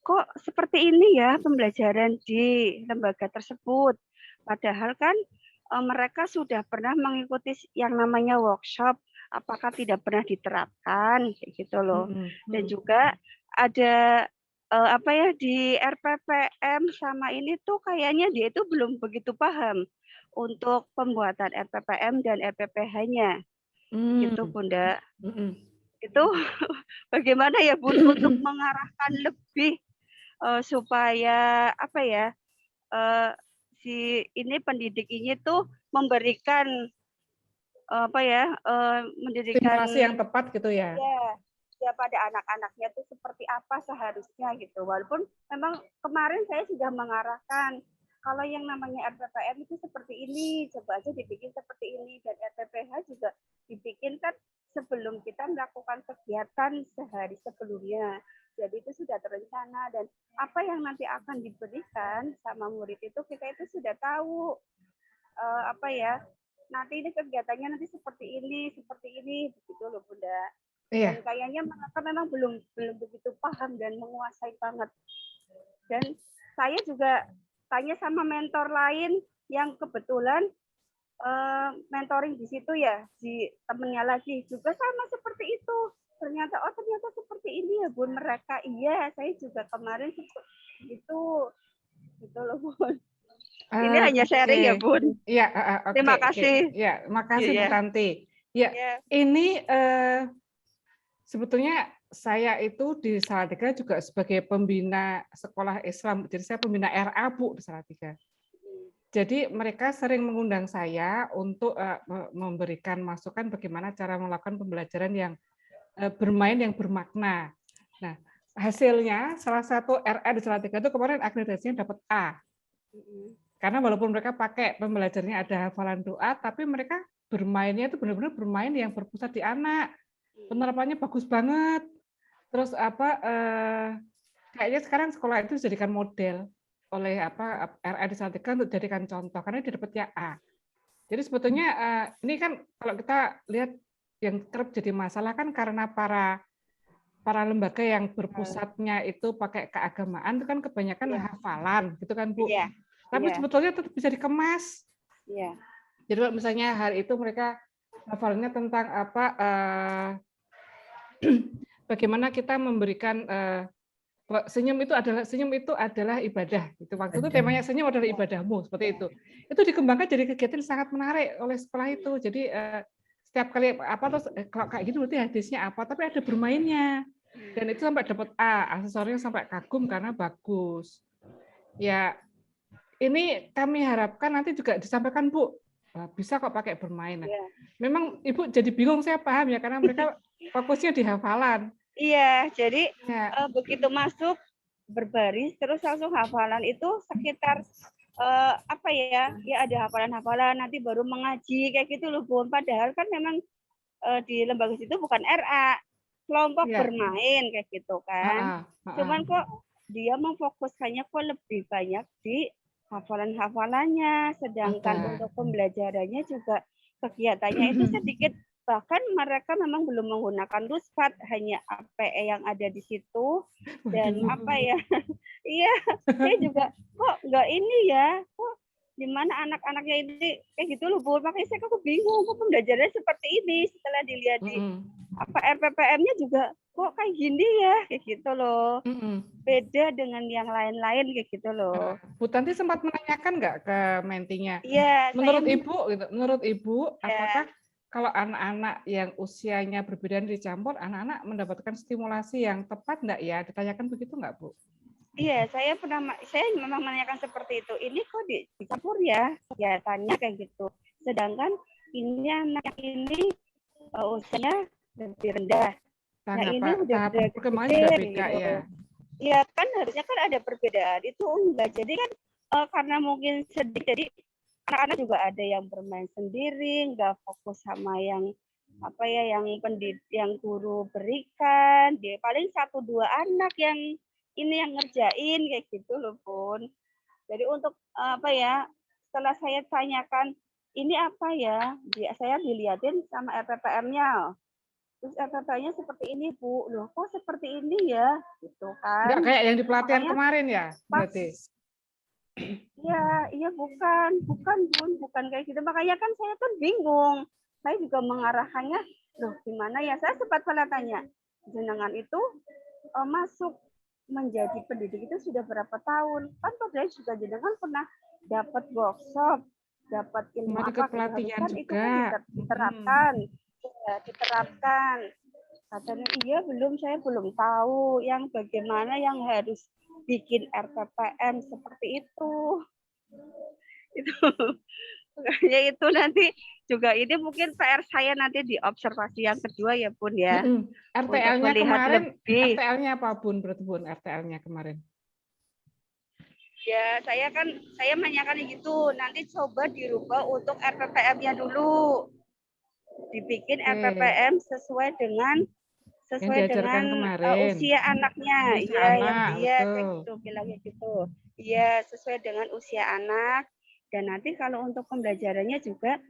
kok seperti ini ya pembelajaran di lembaga tersebut. Padahal kan mereka sudah pernah mengikuti yang namanya workshop, apakah tidak pernah diterapkan kayak gitu loh. Dan juga ada apa ya, di RPPM sama ini tuh kayaknya dia itu belum begitu paham untuk pembuatan RPPM dan RPPH-nya. Gitu, Bunda. Itu bagaimana ya, Bun, untuk mengarahkan lebih supaya apa ya, si ini pendidik ini tuh memberikan apa ya, mendirikan stimulasi yang tepat gitu ya. Ya pada anak-anaknya tuh seperti apa seharusnya gitu. Walaupun memang kemarin saya sudah mengarahkan kalau yang namanya RPPM itu seperti ini, coba aja dibikin seperti ini, dan RPPH juga dibikinkan sebelum kita melakukan kegiatan sehari sebelumnya. Jadi itu sudah terencana, dan apa yang nanti akan diberikan sama murid itu kita itu sudah tahu apa ya, nanti ini kegiatannya nanti seperti ini begitu loh, Bunda. Dan kayaknya mereka memang belum begitu paham dan menguasai banget. Dan saya juga tanya sama mentor lain yang kebetulan mentoring di situ ya, di temennya lagi juga sama seperti itu. Ternyata seperti ini ya, Bun, mereka. Iya, saya juga kemarin itu gitu loh, Bun. Ini hanya sharing ya, Bun. Iya, Terima kasih. Ya, makasih Bu Tanti. Ya, ini sebetulnya saya itu di Salatiga juga sebagai pembina sekolah Islam. Jadi saya pembina RA, Bu, di Salatiga. Jadi mereka sering mengundang saya untuk memberikan masukan bagaimana cara melakukan pembelajaran yang bermain yang bermakna. Nah, hasilnya salah satu RA di Salatiga itu kemarin akreditasinya dapat A. Karena walaupun mereka pakai pembelajarannya ada hafalan doa, tapi mereka bermainnya itu benar-benar bermain yang berpusat di anak. Penerapannya bagus banget. Terus kayaknya sekarang sekolah itu dijadikan model oleh RA di Salatiga untuk dijadikan contoh karena dia dapatnya A. Jadi sebetulnya ini kan kalau kita lihat yang kerap jadi masalah kan karena para lembaga yang berpusatnya itu pakai keagamaan itu kan kebanyakan hafalan gitu kan, Bu. Tapi sebetulnya tetap bisa dikemas. Jadi kalau misalnya hari itu mereka hafalannya tentang apa bagaimana kita memberikan senyum itu adalah ibadah. Itu waktu itu temanya senyum adalah ibadahmu seperti itu. Itu dikembangkan jadi kegiatan yang sangat menarik oleh sekolah itu. Jadi setiap kali terus kalau kayak gitu berarti hadisnya apa, tapi ada bermainnya. Dan itu sampai dapat A, aksesorinya sampai kagum karena bagus. Ya, ini kami harapkan nanti juga disampaikan, Bu. Bisa kok pakai bermain. Memang Ibu jadi bingung, saya paham ya, karena mereka fokusnya di hafalan. Iya, jadi begitu masuk berbaris terus langsung hafalan itu sekitar apa ya ada hafalan-hafalan, nanti baru mengaji kayak gitu loh, Bun. Padahal kan memang di lembaga situ bukan RA, kelompok bermain kayak gitu kan. Cuman kok dia memfokuskannya kok lebih banyak di hafalan-hafalannya, sedangkan untuk pembelajarannya juga kegiatannya itu sedikit, bahkan mereka memang belum menggunakan luspat, hanya APE yang ada di situ. Dan apa ya, iya, saya juga kok nggak ini ya, kok gimana anak-anaknya ini kayak gitu loh, Bu. Makanya saya kok bingung, kok pembelajarannya seperti ini setelah dilihat di apa RPPM-nya juga kok kayak gini ya, kayak gitu loh. Beda dengan yang lain-lain kayak gitu loh. Bu Tanti sempat menanyakan nggak ke mentinya? Iya. Menurut Ibu, apakah kalau anak-anak yang usianya berbeda dicampur, anak-anak mendapatkan stimulasi yang tepat enggak ya? Ditanyakan begitu enggak, Bu? Iya, saya memang menanyakan seperti itu. Ini kok dicampur ya? Ya, tanya kayak gitu. Sedangkan ini anak ini usianya lebih rendah. Nah, ini udah perkembangan juga beda gitu. ya. Iya, kan harusnya kan ada perbedaan. Itu enggak. Jadi kan karena mungkin sedih, jadi anak-anak juga ada yang bermain sendiri, enggak fokus sama yang yang guru berikan. Dia paling 1-2 anak yang ini yang ngerjain kayak gitu loh, Bun. Jadi untuk setelah saya tanyakan ini apa ya, saya dilihatin sama RPPM-nya. Terus RPP-nya seperti ini, Bu. Loh, kok seperti ini ya? Gitu kan. Enggak kayak yang di pelatihan kemarin ya, berarti. Iya, bukan, Bun, bukan kayak gitu. Makanya kan saya tuh bingung. Saya juga mengarahkannya, loh gimana ya? Saya sempat pernah tanya, jenengan itu masuk menjadi pendidik itu sudah berapa tahun? Kan padahal juga jenengan pernah dapat workshop, dapat ilmu apa? Pelatihan juga. Itu kan diterapkan. Ya, diterapkan. Katanya iya saya belum tahu yang bagaimana yang harus bikin RPPM seperti itu. Itu makanya itu nanti juga ini mungkin PR saya nanti di observasi yang kedua ya, Bun ya. RTL-nya kemarin, RTL-nya apa, Bun? Berarti Bun, RTL-nya kemarin. Ya, saya menanyakan gitu. Nanti coba dirubah untuk RPPM-nya dulu. Dibikin RPPM sesuai dengan usia anaknya. Iya, yang dia kayak gitu bilangnya gitu. Iya, sesuai dengan usia anak. Dan nanti kalau untuk pembelajarannya juga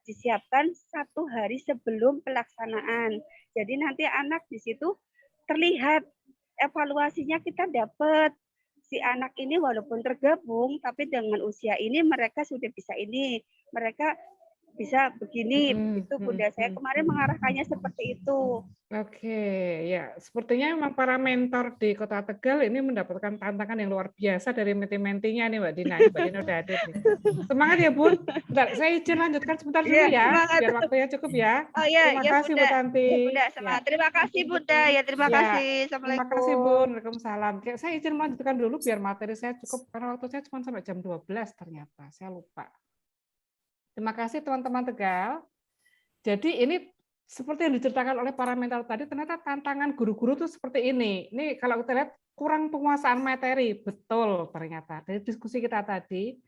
disiapkan 1 hari sebelum pelaksanaan. Jadi nanti anak di situ terlihat evaluasinya kita dapat. Si anak ini walaupun tergabung, tapi dengan usia ini mereka sudah bisa ini. Mereka bisa begini, itu Bunda. Saya kemarin mengarahkannya seperti itu. Oke, ya. Sepertinya memang para mentor di Kota Tegal ini mendapatkan tantangan yang luar biasa dari menti-mentinya nih, Mbak Dina. Mbak Dina udah hadir nih. Semangat ya, Bun. Bentar, saya izin lanjutkan sebentar dulu ya, biar waktunya cukup ya. Oh iya, terima kasih Bu Tanti. Ya, Bunda, semangat. Ya. Terima kasih Bunda. Ya, terima kasih. Assalamualaikum. Terima kasih, Bun. Waalaikumsalam. Saya izin melanjutkan dulu biar materi saya cukup karena waktu saya cuma sampai jam 12 ternyata. Saya lupa. Terima kasih teman-teman Tegal. Jadi ini seperti yang diceritakan oleh para mentor tadi, ternyata tantangan guru-guru itu seperti ini. Ini kalau kita lihat kurang penguasaan materi, betul ternyata. Dari diskusi kita tadi,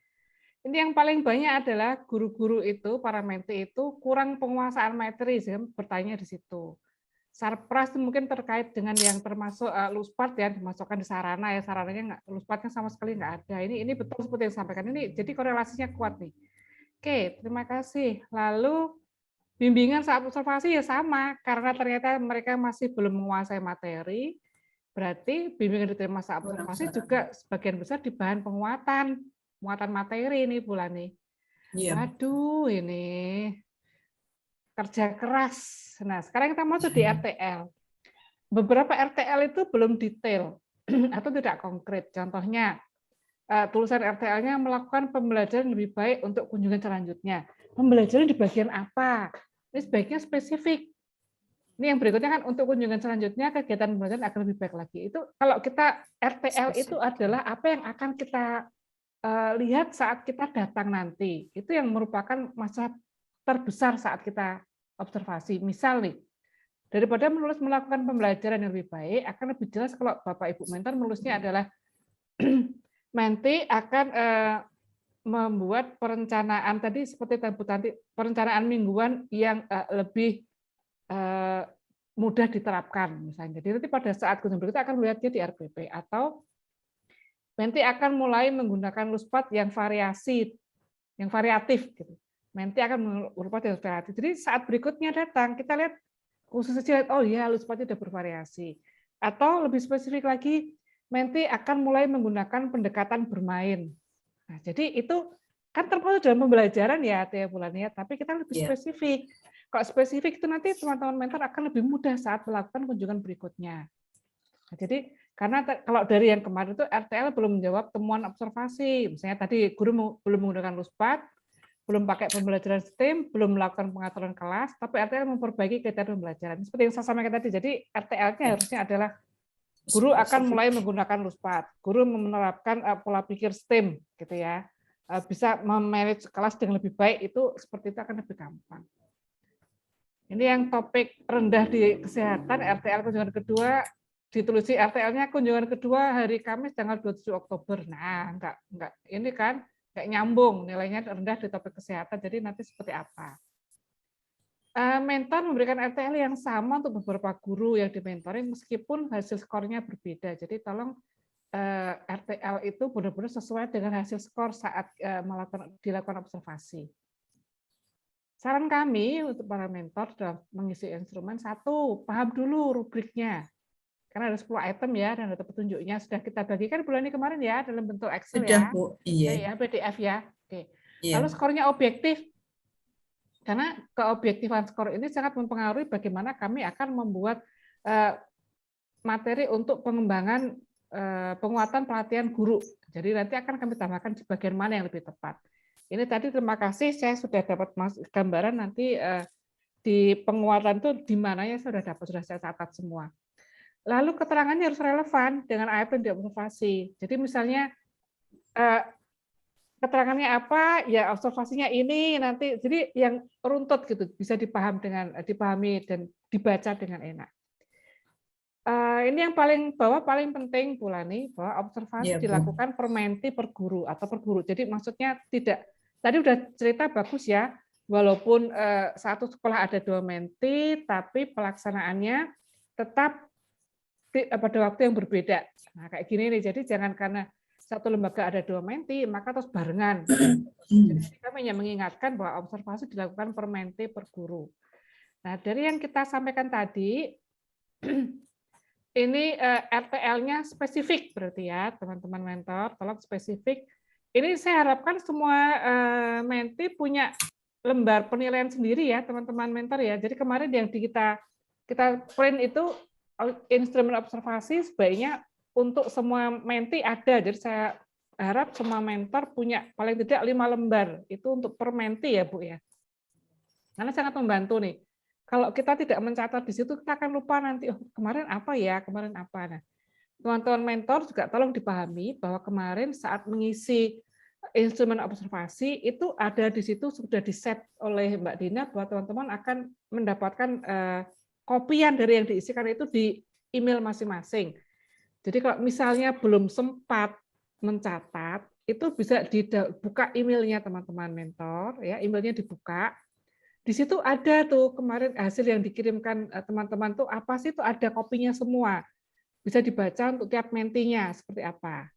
ini yang paling banyak adalah guru-guru itu, para menti itu kurang penguasaan materi, sehingga bertanya di situ. Sarpras mungkin terkait dengan yang termasuk Luspat ya, dimasukkan di sarana ya, sarananya Luspatnya sama sekali nggak ada. Ini betul seperti yang disampaikan ini, jadi korelasinya kuat nih. Oke, terima kasih. Lalu bimbingan saat observasi ya sama, karena ternyata mereka masih belum menguasai materi, berarti bimbingan diterima saat observasi juga sebagian besar di bahan penguatan materi ini Bulani. Waduh, ini kerja keras. Nah, sekarang kita masuk di RTL. Beberapa RTL itu belum detail atau tidak konkret. Contohnya, tulisan RTL-nya melakukan pembelajaran lebih baik untuk kunjungan selanjutnya. Pembelajaran di bagian apa? Ini sebaiknya spesifik. Ini yang berikutnya kan untuk kunjungan selanjutnya kegiatan pembelajaran akan lebih baik lagi. Itu kalau kita RTL itu adalah apa yang akan kita lihat saat kita datang nanti. Itu yang merupakan masa terbesar saat kita observasi. Misal nih, daripada melakukan pembelajaran yang lebih baik, akan lebih jelas kalau Bapak Ibu mentor menulisnya adalah menti akan membuat perencanaan tadi seperti Bu Tanti, perencanaan mingguan yang lebih mudah diterapkan misalnya. Jadi nanti pada saat kunjungan berikutnya akan melihatnya di RPP atau menti akan mulai menggunakan Luspat yang variatif gitu. Menti akan Luspat yang variatif. Jadi saat berikutnya datang kita lihat khusus saja oh ya Luspat sudah bervariasi. Atau lebih spesifik lagi menti akan mulai menggunakan pendekatan bermain. Nah, jadi itu kan termasuk dalam pembelajaran ya, Tia Bulania, tapi kita lebih spesifik. Kalau spesifik itu nanti teman-teman mentor akan lebih mudah saat melakukan kunjungan berikutnya. Nah, jadi karena kalau dari yang kemarin itu RTL belum menjawab temuan observasi, misalnya tadi guru belum menggunakan Luspat, belum pakai pembelajaran STEM, belum melakukan pengaturan kelas, tapi RTL memperbaiki kegiatan pembelajaran. Seperti yang saya sampaikan tadi, jadi RTL-nya harusnya adalah guru akan mulai menggunakan LUSPAT, guru menerapkan pola pikir STEM, gitu ya, bisa memanage kelas dengan lebih baik, itu seperti itu akan lebih gampang. Ini yang topik rendah di kesehatan, RTL kunjungan kedua, ditulis RTL-nya kunjungan kedua hari Kamis tanggal 27 Oktober. Nah, enggak ini kan enggak nyambung, nilainya rendah di topik kesehatan, jadi nanti seperti apa. Mentor memberikan RTL yang sama untuk beberapa guru yang dimentoring meskipun hasil skornya berbeda. Jadi tolong RTL itu benar-benar sesuai dengan hasil skor saat dilakukan observasi. Saran kami untuk para mentor dalam mengisi instrumen, satu, paham dulu rubriknya. Karena ada 10 item ya, dan ada petunjuknya. Sudah kita bagikan bulan ini kemarin ya, dalam bentuk Excel Sudah, ya. Bu. Iya. Ya, PDF ya. Oke. Iya. Lalu skornya objektif. Karena keobjektifan skor ini sangat mempengaruhi bagaimana kami akan membuat materi untuk pengembangan penguatan pelatihan guru. Jadi nanti akan kami tambahkan di bagian mana yang lebih tepat. Ini tadi terima kasih, saya sudah dapat gambaran nanti di penguatan itu di mananya saya sudah saya catat semua. Lalu keterangannya harus relevan dengan item diobservasi. Jadi misalnya keterangannya apa, ya observasinya ini nanti. Jadi yang runtut gitu bisa dipahami dan dibaca dengan enak. Ini yang paling penting Pulani, bahwa observasi dilakukan per menti per guru atau per guru. Jadi maksudnya tidak, tadi udah cerita bagus ya, walaupun satu sekolah ada 2 menti, tapi pelaksanaannya tetap pada waktu yang berbeda. Nah, kayak gini nih, jadi jangan karena satu lembaga ada 2 menti, maka terus barengan. Jadi kami hanya mengingatkan bahwa observasi dilakukan per menti per guru. Nah, dari yang kita sampaikan tadi, ini RTL-nya spesifik berarti ya, teman-teman mentor, tolong spesifik. Ini saya harapkan semua menti punya lembar penilaian sendiri ya, teman-teman mentor ya. Jadi kemarin yang kita print itu instrumen observasi sebaiknya untuk semua menti ada. Jadi saya harap semua mentor punya paling tidak 5 lembar. Itu untuk per menti ya, Bu ya. Karena sangat membantu nih. Kalau kita tidak mencatat di situ, kita akan lupa nanti, oh kemarin apa ya, kemarin apa. Nah, teman-teman mentor juga tolong dipahami bahwa kemarin saat mengisi instrumen observasi itu ada di situ sudah di-set oleh Mbak Dina bahwa teman-teman akan mendapatkan kopian dari yang diisikan itu di email masing-masing. Jadi kalau misalnya belum sempat mencatat, itu bisa dibuka emailnya teman-teman mentor, ya emailnya dibuka. Di situ ada tuh kemarin hasil yang dikirimkan teman-teman tuh apa sih, itu ada kopinya semua. Bisa dibaca untuk tiap mentinya seperti apa.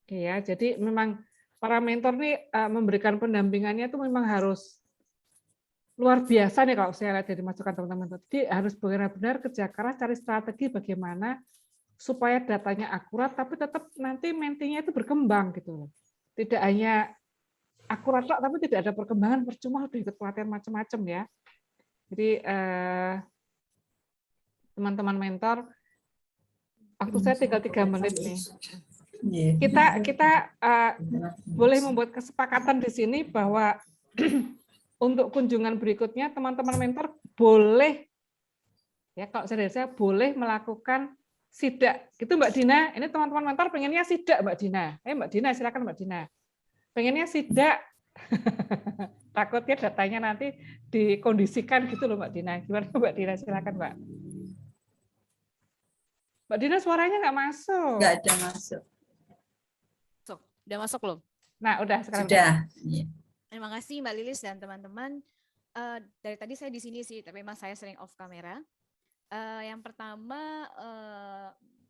Oke ya, jadi memang para mentor nih memberikan pendampingannya itu memang harus luar biasa nih kalau saya lihat dari masukan teman-teman. Jadi harus benar-benar kerja keras cari strategi bagaimana supaya datanya akurat, tapi tetap nanti mentinya itu berkembang gitu loh. Tidak hanya akurat tapi tidak ada perkembangan, percuma udah ikut pelatihan macam-macam ya. Jadi teman-teman mentor, waktu saya tinggal 3 menit nih. Kita boleh membuat kesepakatan di sini bahwa untuk kunjungan berikutnya teman-teman mentor boleh ya, kalau saya boleh melakukan sidak. Gitu Mbak Dina. Ini teman-teman mentor pengennya sidak Mbak Dina. Mbak Dina, silakan Mbak Dina. Pengennya sidak. Takutnya datanya nanti dikondisikan gitu loh Mbak Dina. Gimana Mbak Dina? Silakan Mbak. Mbak Dina suaranya nggak masuk. Nggak ada masuk. Udah masuk belum? Nah, udah sekarang. Sudah. Terima kasih Mbak Lilis dan teman-teman. Dari tadi saya di sini sih, tapi memang saya sering off kamera. Yang pertama,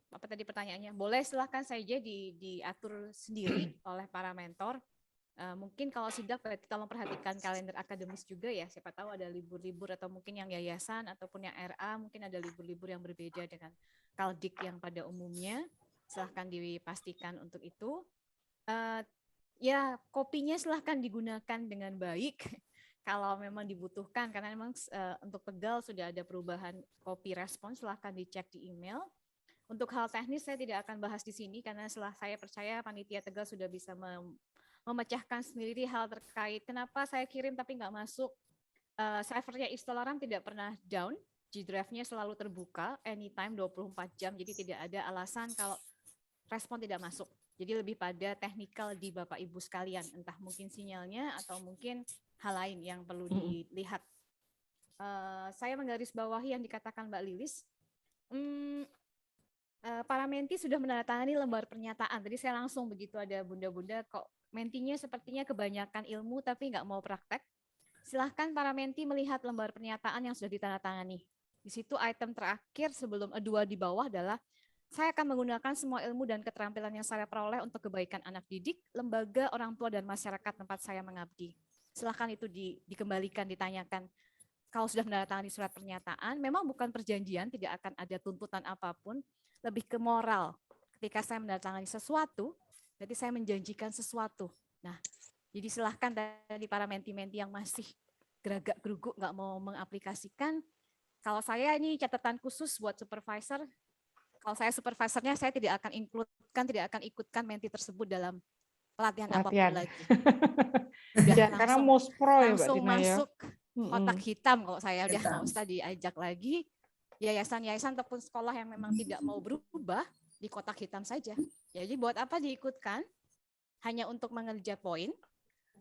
apa tadi pertanyaannya? Boleh silahkan saja diatur sendiri oleh para mentor. Mungkin kalau sidak berarti tolong perhatikan kalender akademis juga ya. Siapa tahu ada libur-libur atau mungkin yang yayasan ataupun yang RA mungkin ada libur-libur yang berbeda dengan Kaldik yang pada umumnya. Silahkan dipastikan untuk itu. Ya kopinya silahkan digunakan dengan baik kalau memang dibutuhkan, karena memang untuk Tegal sudah ada perubahan kopi respon, silahkan dicek di email. Untuk hal teknis saya tidak akan bahas di sini karena setelah saya percaya panitia Tegal sudah bisa memecahkan sendiri hal terkait kenapa saya kirim tapi nggak masuk. Servernya Instagram tidak pernah down, G-Drive-nya selalu terbuka, anytime 24 jam, jadi tidak ada alasan kalau respon tidak masuk. Jadi lebih pada teknikal di Bapak Ibu sekalian, entah mungkin sinyalnya atau mungkin hal lain yang perlu dilihat. Saya menggarisbawahi yang dikatakan Mbak Lilis. Para menti sudah menandatangani lembar pernyataan. Tadi saya langsung begitu ada bunda-bunda kok mentinya sepertinya kebanyakan ilmu tapi nggak mau praktek. Silahkan para menti melihat lembar pernyataan yang sudah ditandatangani. Di situ item terakhir sebelum dua di bawah adalah saya akan menggunakan semua ilmu dan keterampilan yang saya peroleh untuk kebaikan anak didik, lembaga, orang tua, dan masyarakat tempat saya mengabdi. Silahkan itu dikembalikan, ditanyakan. Kalau sudah menandatangani surat pernyataan, memang bukan perjanjian, tidak akan ada tuntutan apapun, lebih ke moral. Ketika saya menandatangani sesuatu, berarti saya menjanjikan sesuatu. Nah, jadi silahkan dari para menti-menti yang masih geragak-geruguk nggak mau mengaplikasikan. Kalau saya ini catatan khusus buat supervisor. Kalau saya supervisornya, saya tidak akan tidak akan ikutkan menti tersebut dalam pelatihan apapun lagi. Ya, karena muspro ya Mbak langsung Dina ya. Masuk kotak hitam kalau saya udah nggak usah diajak lagi. Yayasan-yayasan ataupun sekolah yang memang tidak mau berubah di kotak hitam saja. Jadi buat apa diikutkan? Hanya untuk mengerja poin,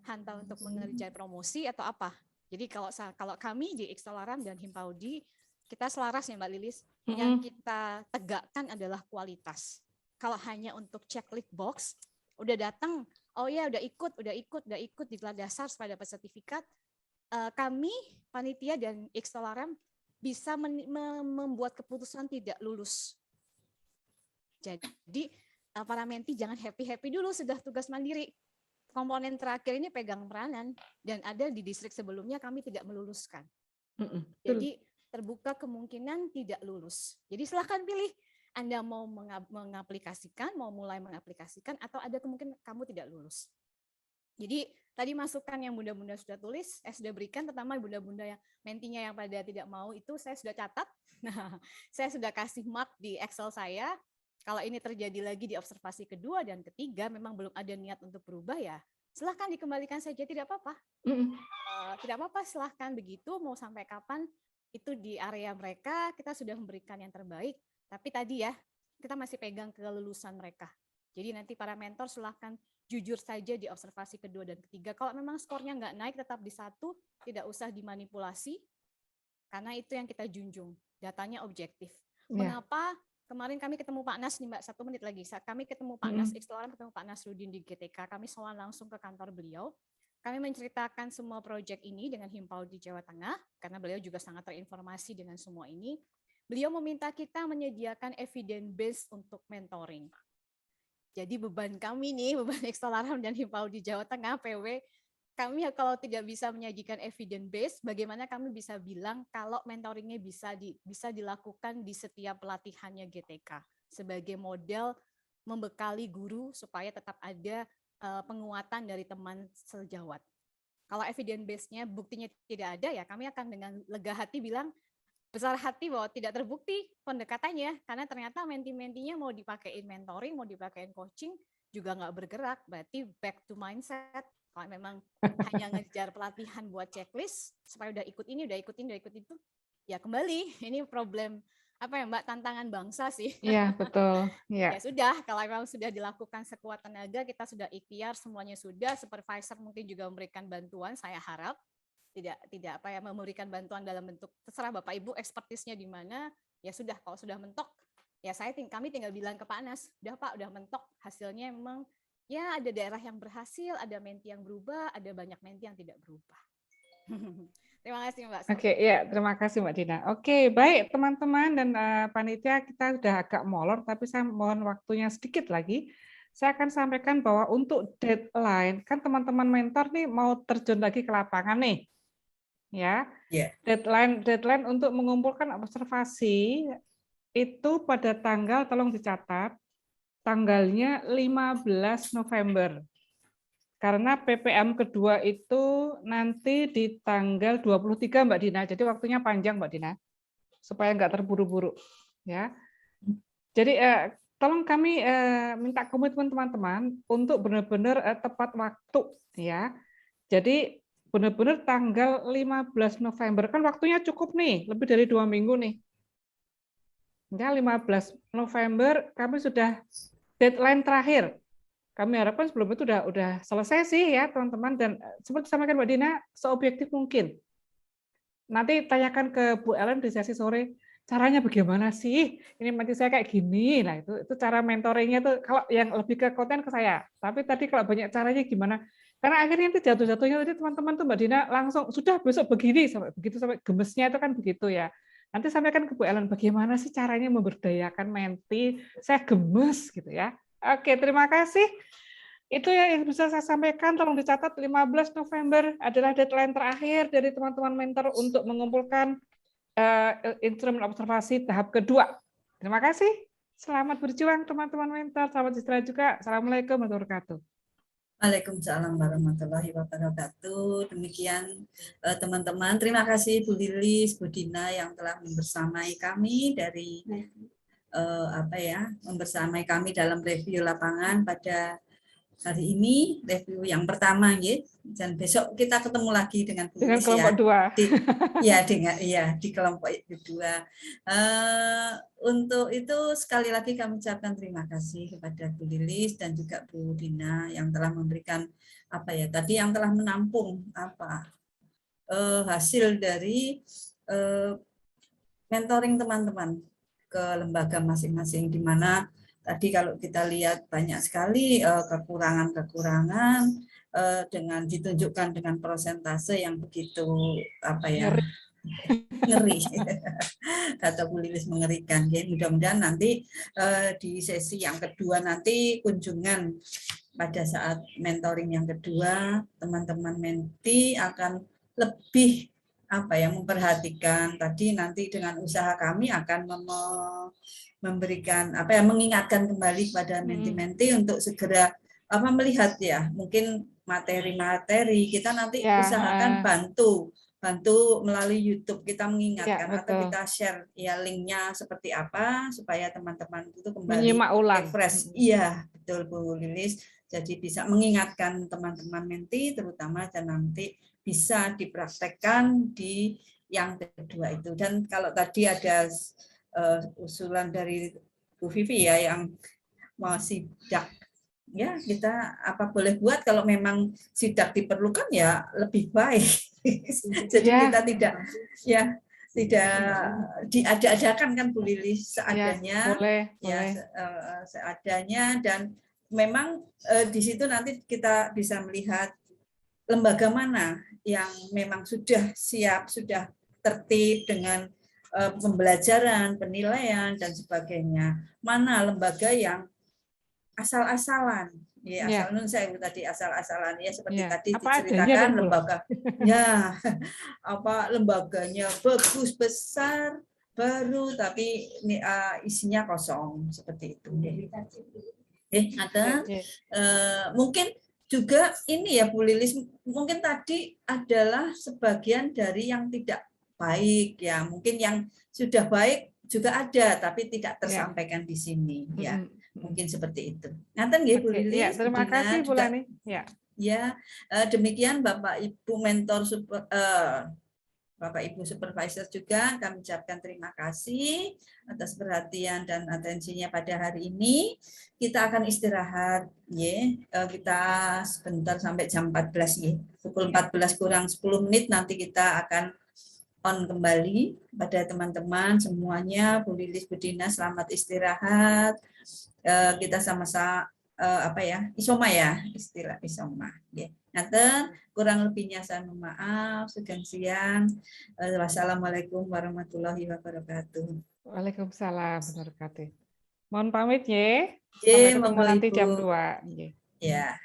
hantar untuk mengerja promosi atau apa? Jadi kalau kami di Extolaram dan Himpaudi, kita selaras ya Mbak Lilis, yang kita tegakkan adalah kualitas. Kalau hanya untuk checklist box, udah datang, oh ya udah ikut di kelas dasar supaya dapat sertifikat, kami panitia dan Extolaram bisa membuat keputusan tidak lulus. Jadi para menti jangan happy dulu sudah tugas mandiri. Komponen terakhir ini pegang peranan dan ada di distrik sebelumnya kami tidak meluluskan. Jadi terbuka kemungkinan tidak lulus. Jadi silahkan pilih Anda mau mengaplikasikan, mau mulai mengaplikasikan atau ada kemungkinan kamu tidak lulus. Jadi tadi masukan yang bunda-bunda sudah tulis, saya sudah berikan, terutama bunda-bunda yang mentinya yang pada tidak mau itu saya sudah catat. Nah, saya sudah kasih mark di Excel saya. Kalau ini terjadi lagi di observasi kedua dan ketiga, memang belum ada niat untuk berubah ya, silahkan dikembalikan saja, tidak apa-apa. Tidak apa-apa, silahkan begitu, mau sampai kapan, itu di area mereka, kita sudah memberikan yang terbaik, tapi tadi ya, kita masih pegang kelulusan mereka. Jadi nanti para mentor silahkan jujur saja di observasi kedua dan ketiga. Kalau memang skornya nggak naik, tetap di 1, tidak usah dimanipulasi, karena itu yang kita junjung, datanya objektif. Mengapa? Kemarin kami ketemu Pak Nas nih Mbak, 1 menit lagi. Kami ketemu Pak Nas, Extolaram ketemu Pak Nasruddin di GTK. Kami soal langsung ke kantor beliau. Kami menceritakan semua proyek ini dengan Himpaudi Jawa Tengah, karena beliau juga sangat terinformasi dengan semua ini. Beliau meminta kita menyediakan evidence base untuk mentoring. Jadi beban kami nih, beban Extolaram dan Himpaudi Jawa Tengah, PW, kami kalau tidak bisa menyajikan evidence base, bagaimana kami bisa bilang kalau mentoringnya bisa dilakukan di setiap pelatihannya GTK sebagai model membekali guru supaya tetap ada penguatan dari teman sejawat. Kalau evidence base-nya buktinya tidak ada ya kami akan dengan lega hati bilang besar hati bahwa tidak terbukti pendekatannya karena ternyata menti-mentinya mau dipakein mentoring, mau dipakein coaching juga nggak bergerak, berarti back to mindset. Kalau memang hanya ngejar pelatihan buat checklist supaya udah ikut ini, udah ikut itu, ya kembali ini problem apa ya Mbak, tantangan bangsa sih. Iya betul. Ya sudah, kalau memang sudah dilakukan sekuat tenaga, kita sudah ikhtiar, semuanya sudah, supervisor mungkin juga memberikan bantuan, saya harap tidak apa ya memberikan bantuan dalam bentuk terserah Bapak Ibu ekspertisnya di mana, ya sudah kalau sudah mentok, ya kami tinggal bilang ke Pak Nas, udah Pak, udah mentok, hasilnya memang ya ada daerah yang berhasil, ada menti yang berubah, ada banyak menti yang tidak berubah. Terima kasih Mbak. Oke, ya terima kasih Mbak Dina. Oke, baik teman-teman dan panitia, kita sudah agak molor, tapi saya mohon waktunya sedikit lagi. Saya akan sampaikan bahwa untuk deadline, kan teman-teman mentor nih mau terjun lagi ke lapangan nih, ya. Deadline untuk mengumpulkan observasi itu pada tanggal, tolong dicatat, tanggalnya 15 November. Karena PPM kedua itu nanti di tanggal 23 Mbak Dina. Jadi waktunya panjang Mbak Dina. Supaya nggak terburu-buru, ya. Jadi tolong kami minta komitmen teman-teman untuk benar-benar tepat waktu ya. Jadi benar-benar tanggal 15 November kan waktunya cukup nih, lebih dari 2 minggu nih. Ya, 15 November kami sudah deadline terakhir. Kami harapkan sebelum itu udah selesai sih ya teman-teman, dan seperti disampaikan Mbak Dina, seobjektif mungkin. Nanti tanyakan ke Bu Ellen di sesi sore, caranya bagaimana sih? Ini nanti saya kayak gini. Nah, itu cara mentoringnya tuh kalau yang lebih ke konten ke saya. Tapi tadi kalau banyak caranya gimana? Karena akhirnya nanti jatuh-jatuhnya tadi teman-teman tuh Mbak Dina langsung sudah besok begini sampai begitu, sampai gemesnya itu kan begitu ya. Nanti sampaikan ke Bu Ellen bagaimana sih caranya memberdayakan menti, saya gemes gitu ya. Oke, terima kasih. Itu yang bisa saya sampaikan, tolong dicatat 15 November adalah deadline terakhir dari teman-teman mentor untuk mengumpulkan instrumen observasi tahap kedua. Terima kasih. Selamat berjuang teman-teman mentor. Selamat istirahat juga. Assalamualaikum warahmatullahi wabarakatuh. Waalaikumsalam warahmatullahi wabarakatuh. Demikian teman-teman. Terima kasih Bu Lilis, Bu Dina yang telah membersamai kami dari membersamai kami dalam review lapangan pada hari ini, review yang pertama ya. Dan besok kita ketemu lagi dengan Bu Lilis kelompok ya. Di kelompok kedua. Untuk itu sekali lagi kami ucapkan terima kasih kepada Bu Lilis dan juga Bu Dina yang telah memberikan tadi yang telah menampung hasil dari mentoring teman-teman ke lembaga masing-masing, di mana tadi kalau kita lihat banyak sekali kekurangan-kekurangan dengan ditunjukkan dengan persentase yang begitu ngeri. Kata Bu Lilis mengerikan. Ya, mudah-mudahan nanti di sesi yang kedua nanti kunjungan pada saat mentoring yang kedua, teman-teman menti akan lebih memperhatikan tadi, nanti dengan usaha kami akan memberikan mengingatkan kembali pada menti-menti untuk segera melihat ya, mungkin materi-materi kita nanti usahakan bantu melalui YouTube, kita mengingatkan atau kita share ya linknya seperti apa supaya teman-teman itu kembali menyimak ulang. Refresh. Iya, betul Bu Lilis. Jadi bisa mengingatkan teman-teman menti terutama, dan nanti bisa dipraktekkan di yang kedua itu. Dan kalau tadi ada usulan dari Bu Vivi ya yang mau sidak, ya kita boleh buat kalau memang sidak diperlukan ya lebih baik. Jadi kita tidak diada-adakan kan Bu Lilis, seadanya seadanya, dan memang di situ nanti kita bisa melihat lembaga mana yang memang sudah siap, sudah tertib dengan pembelajaran, penilaian dan sebagainya. Mana lembaga yang asal-asalan, ya asal saya tadi asal-asalan ya, seperti tadi diceritakan lembaga lembaganya bagus, besar, baru, tapi isinya kosong seperti itu. Ada mungkin juga ini ya Bu Lilis, mungkin tadi adalah sebagian dari yang tidak baik ya, mungkin yang sudah baik juga ada tapi tidak tersampaikan di sini ya. Mungkin seperti itu. Ngaten nggih Bu Lilis. Terima kasih Bu Lani. Ya, demikian Bapak Ibu mentor Bapak Ibu supervisor juga kami ucapkan terima kasih atas perhatian dan atensinya pada hari ini. Kita akan istirahat ya. Kita sebentar sampai jam 14 ya. Pukul 14 kurang 10 menit nanti kita akan on kembali pada teman-teman semuanya. Bu Lilis, Bu Dina, selamat istirahat. Kita sama-sama isoma ya, istilah isoma. Ya. Nanti kurang lebihnya saya mohon maaf. Sekian siang. Wassalamualaikum warahmatullahi wabarakatuh. Waalaikumsalam warahmatullahi wabarakatuh. Mohon pamit ya. Sampai ketemu nanti jam 2. Ya.